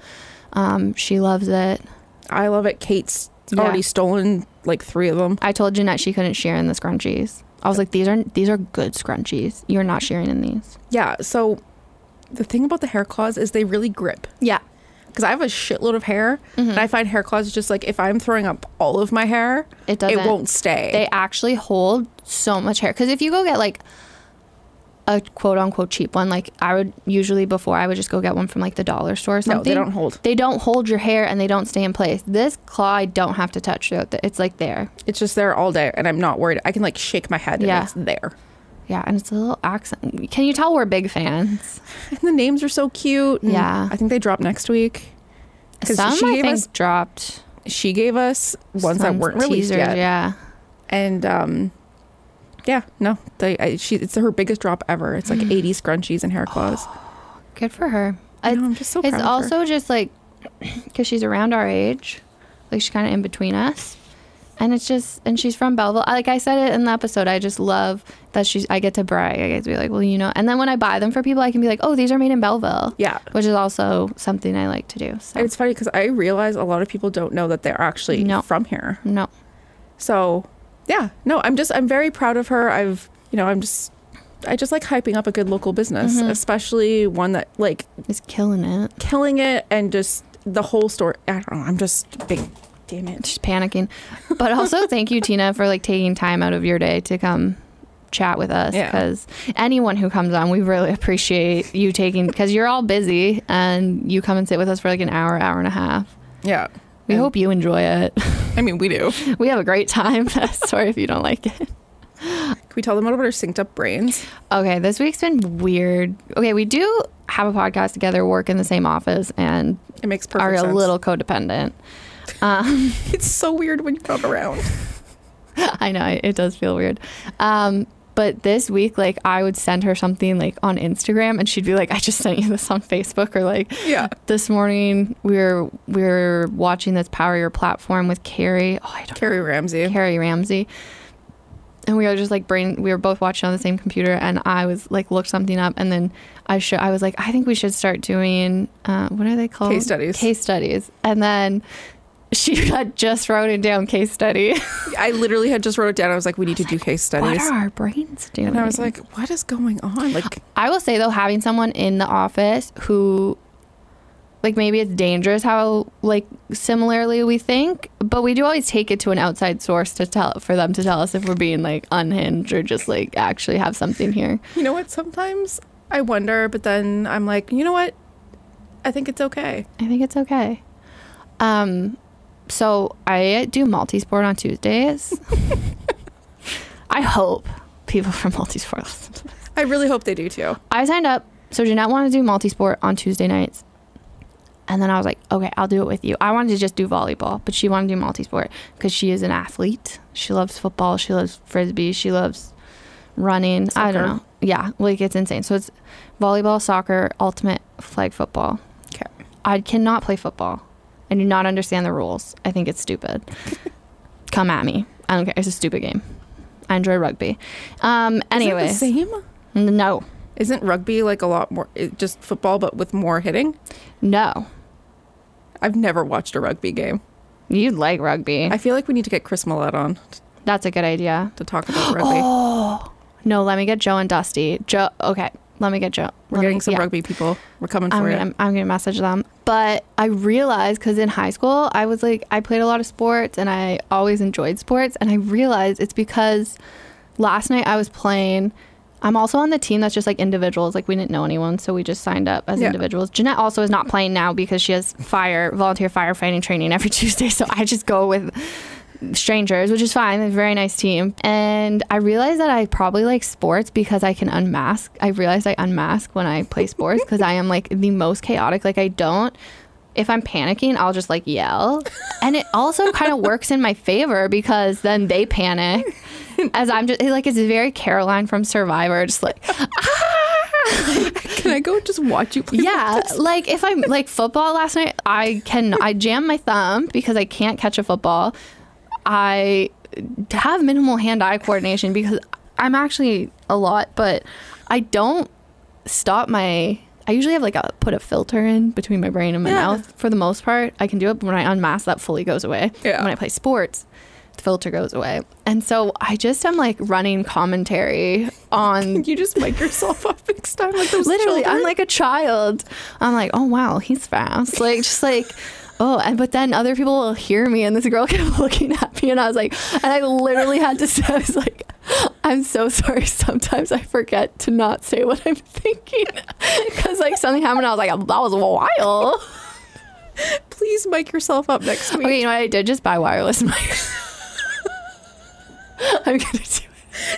She loves it. I love it. Kate's already stolen like 3 of them. I told Jeanette she couldn't share in the scrunchies. I was like, these are good scrunchies. You're not sharing in these. Yeah. So the thing about the hair claws is they really grip. Yeah. Because I have a shitload of hair and I find hair claws just like if I'm throwing up all of my hair, It doesn't. it won't stay. They actually hold so much hair. Because if you go get like a quote unquote cheap one, like I would usually before I would just go get one from like the dollar store or something. No, they don't hold. They don't hold your hair and they don't stay in place. This claw I don't have to touch throughout it's like there. It's just there all day and I'm not worried. I can like shake my head and it's there. Yeah, and it's a little accent. Can you tell we're big fans? And the names are so cute. And Yeah. I think they drop next week. Some I think dropped. She gave us ones that Some weren't released teasers, yet. Yeah. And it's her biggest drop ever. It's like 80 scrunchies and hair claws. Good for her. I know, I'm just so proud It's of her. also just like because she's around our age, like she's kind of in between us, and it's just and she's from Belleville. Like I said it in the episode, I just love that I get to brag. I get to be like, well, and then when I buy them for people, I can be like, oh, these are made in Belleville. Yeah, which is also something I like to do. So. It's funny because I realize a lot of people don't know that they're actually from here. No. So, yeah, no, I'm very proud of her. I just like hyping up a good local business, especially one that like is killing it and just the whole story. I don't know. I'm just big. Damn it. She's panicking. But also thank you, Tina, for like taking time out of your day to come chat with us. Because anyone who comes on, we really appreciate you taking, because you're all busy and you come and sit with us for like an hour and a half. Yeah. We hope you enjoy it. I mean, we do. We have a great time. Sorry if you don't like it. Can we tell them about our synced up brains? Okay, this week's been weird. Okay, we do have a podcast together, work in the same office, and it makes perfect sense. Are a little codependent. It's so weird when you're not around. I know, it does feel weird. But this week, like, I would send her something like on Instagram and she'd be like, I just sent you this on Facebook, or like, this morning we were watching this Power Your Platform with Carrie Ramsey. And we were just like we were both watching on the same computer, and I was like looked something up, and then I was like, I think we should start doing what are they called? Case studies. And then she had just wrote it down, case study. I literally had just wrote it down. I was like, we need to do case studies. What are our brains doing? And I was like, what is going on? Like, I will say though, having someone in the office who, like, maybe it's dangerous how like similarly we think, but we do always take it to an outside source for them to tell us if we're being like unhinged or just like actually have something here. You know what? Sometimes I wonder, but then I'm like, you know what? I think it's okay. So I do multi-sport on Tuesdays. I hope people from multi-sport listen to this. I really hope they do too. I signed up. So Jeanette wanted to do multi-sport on Tuesday nights. And then I was like, okay, I'll do it with you. I wanted to just do volleyball, but she wanted to do multi-sport because she is an athlete. She loves football. She loves Frisbee. She loves running. Soccer. I don't know. Yeah, like it's insane. So it's volleyball, soccer, ultimate flag football. Okay. I cannot play football. I do not understand the rules. I think it's stupid. Come at me. I don't care. It's a stupid game. I enjoy rugby. Anyway. Is it the same? No. Isn't rugby like a lot more, just football, but with more hitting? No. I've never watched a rugby game. You like rugby. I feel like we need to get Chris Millette on That's a good idea. to talk about rugby. Oh. No, let me get Joe and Dusty. Joe, okay. Let me get Joe. We're getting some rugby people. We're coming for it. I'm going to message them. But I realized, because in high school, I was like, I played a lot of sports and I always enjoyed sports. And I realized it's because last night I was playing. I'm also on the team that's just like individuals. Like we didn't know anyone, so we just signed up as individuals. Jeanette also is not playing now because she has volunteer firefighting training every Tuesday. So I just go with strangers, which is fine. They're a very nice team. And I realized that I probably like sports because I can unmask. I realized I unmask when I play sports because I am like the most chaotic. Like if I'm panicking, I'll just like yell. And it also kind of works in my favor because then they panic as I'm just like, it's very Caroline from Survivor, just like, ah! Can I go just watch you play? Yeah, like if I'm like football last night, I jam my thumb because I can't catch a football. I have minimal hand-eye coordination because I'm actually a lot, but I don't stop I usually have like put a filter in between my brain and my mouth for the most part. I can do it, but when I unmask, that fully goes away. Yeah. When I play sports, the filter goes away. And so I just am like running commentary on... You just mic yourself up next time like those Literally, children. I'm like a child. I'm like, oh wow, he's fast. Like, just like... Oh, but then other people will hear me, and this girl kept looking at me, and I was like, and I literally had to say, I was like, I'm so sorry. Sometimes I forget to not say what I'm thinking because like something happened. I was like, that was a while. Please mic yourself up next week. Okay, you know what I did? Just buy wireless mic. I'm gonna do it.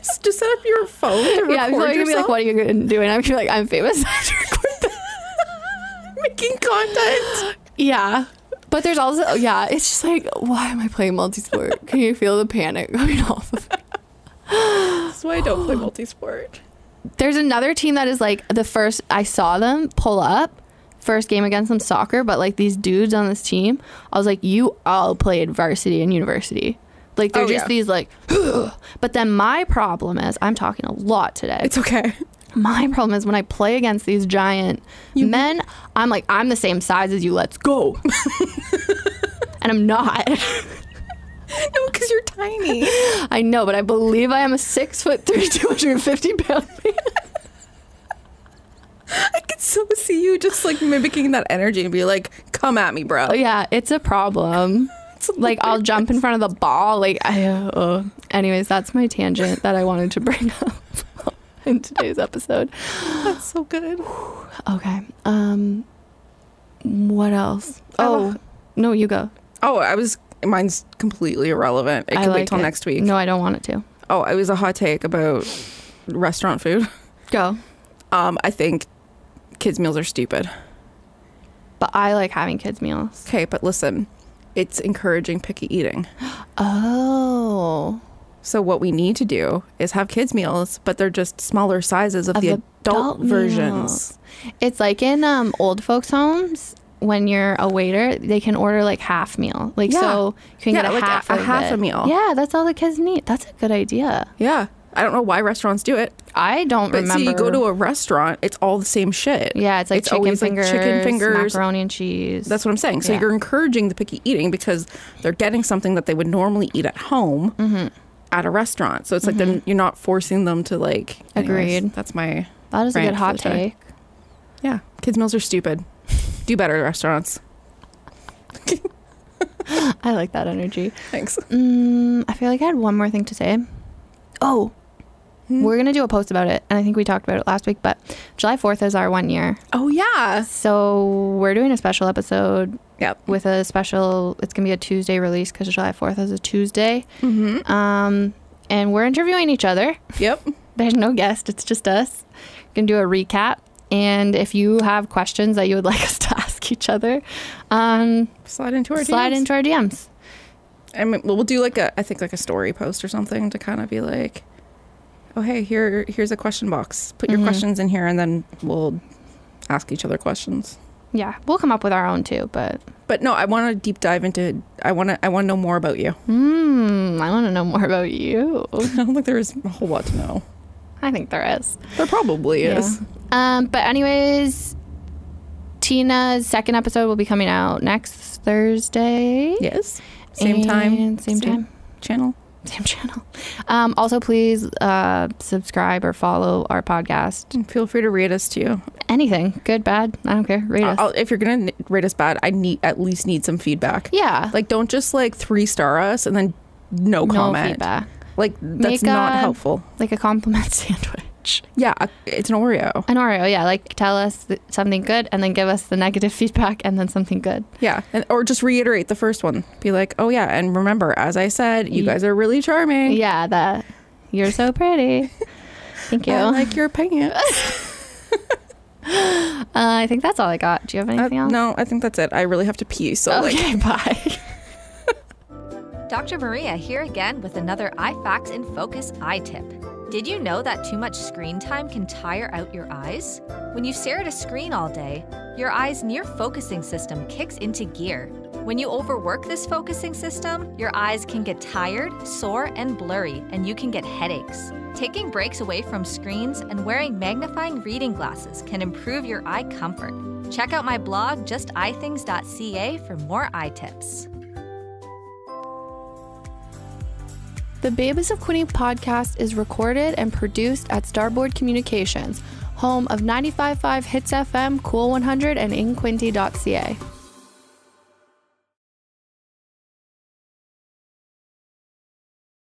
Just set up your phone to record yeah, people are gonna yourself. be like, what are you gonna do? And I'm gonna be like, I'm famous. I have to record that. Making content. Yeah. But there's also, it's just like, why am I playing multi-sport? Can you feel the panic going off of me? That's why I don't play multi-sport. There's another team that is like I saw them pull up, first game against some soccer, but like these dudes on this team, I was like, you all played varsity and university. Like they're just these like, but then my problem is, I'm talking a lot today. It's okay. My problem is when I play against these giant men, I'm like, I'm the same size as you. Let's go. And I'm not. No, because you're tiny. I know, but I believe I am a 6'3", 250-pound man. I could so see you just like mimicking that energy and be like, come at me, bro. Oh, yeah, it's a problem. Like I'll jump in front of the ball. Like, anyways, that's my tangent that I wanted to bring up in today's episode. That's so good. Okay. What else? Oh, no, you go. Oh, mine's completely irrelevant. It can wait till next week. No, I don't want it to. Oh, it was a hot take about restaurant food. Go. I think kids' meals are stupid. But I like having kids' meals. Okay, but listen, it's encouraging picky eating. Oh. So what we need to do is have kids' meals, but they're just smaller sizes of the adult versions. It's like in old folks' homes. When you're a waiter, they can order like half meal. Like, so you can get like half a meal. Yeah, that's all the kids need. That's a good idea. Yeah. I don't know why restaurants do it. I don't remember. But see, you go to a restaurant, it's all the same shit. Yeah, it's like chicken fingers, macaroni and cheese. That's what I'm saying. So you're encouraging the picky eating because they're getting something that they would normally eat at home at a restaurant. So it's like then you're not forcing them to like... Anyways, Agreed. That's my That is a good hot take. Yeah. Kids' meals are stupid. Do better at restaurants. I like that energy. Thanks. I feel like I had one more thing to say. Oh, we're going to do a post about it. And I think we talked about it last week, but July 4th is our 1 year. Oh, yeah. So we're doing a special episode. Yep. With a special, it's going to be a Tuesday release because July 4th is a Tuesday. And we're interviewing each other. Yep. There's no guest. It's just us. We're going to do a recap. And if you have questions that you would like us to ask each other, slide into our DMs. I mean, we'll do like a story post or something to kind of be like, oh, hey, here's a question box. Put your questions in here, and then we'll ask each other questions. Yeah, we'll come up with our own too, but no, I want to deep dive into. I want to know more about you. I want to know more about you. I don't think there is a whole lot to know. I think there is. There probably is. But anyways, Tina's second episode will be coming out next Thursday. Yes. Same time. Same time. Channel. Same channel. Also, please subscribe or follow our podcast. And feel free to rate us too. Anything, good, bad, I don't care. Rate us. If you're gonna rate us bad, at least need some feedback. Yeah. Like, don't just like 3-star us and then no comment. Feedback. Like, that's not helpful. Like a compliment sandwich. Yeah, it's an Oreo. An Oreo, yeah. Like, tell us something good and then give us the negative feedback and then something good. Yeah, or just reiterate the first one. Be like, oh yeah, and remember, as I said, you guys are really charming. Yeah, that you're so pretty. Thank you. I like your pants. I think that's all I got. Do you have anything else? No, I think that's it. I really have to pee, so okay, bye. Dr. Maria here again with another iFacts in Focus eye tip. Did you know that too much screen time can tire out your eyes? When you stare at a screen all day, your eye's near focusing system kicks into gear. When you overwork this focusing system, your eyes can get tired, sore, and blurry, and you can get headaches. Taking breaks away from screens and wearing magnifying reading glasses can improve your eye comfort. Check out my blog, justeyethings.ca, for more eye tips. The Bay of Quinte podcast is recorded and produced at Starboard Communications, home of 95.5 Hits FM, Cool 100, and inquinte.ca.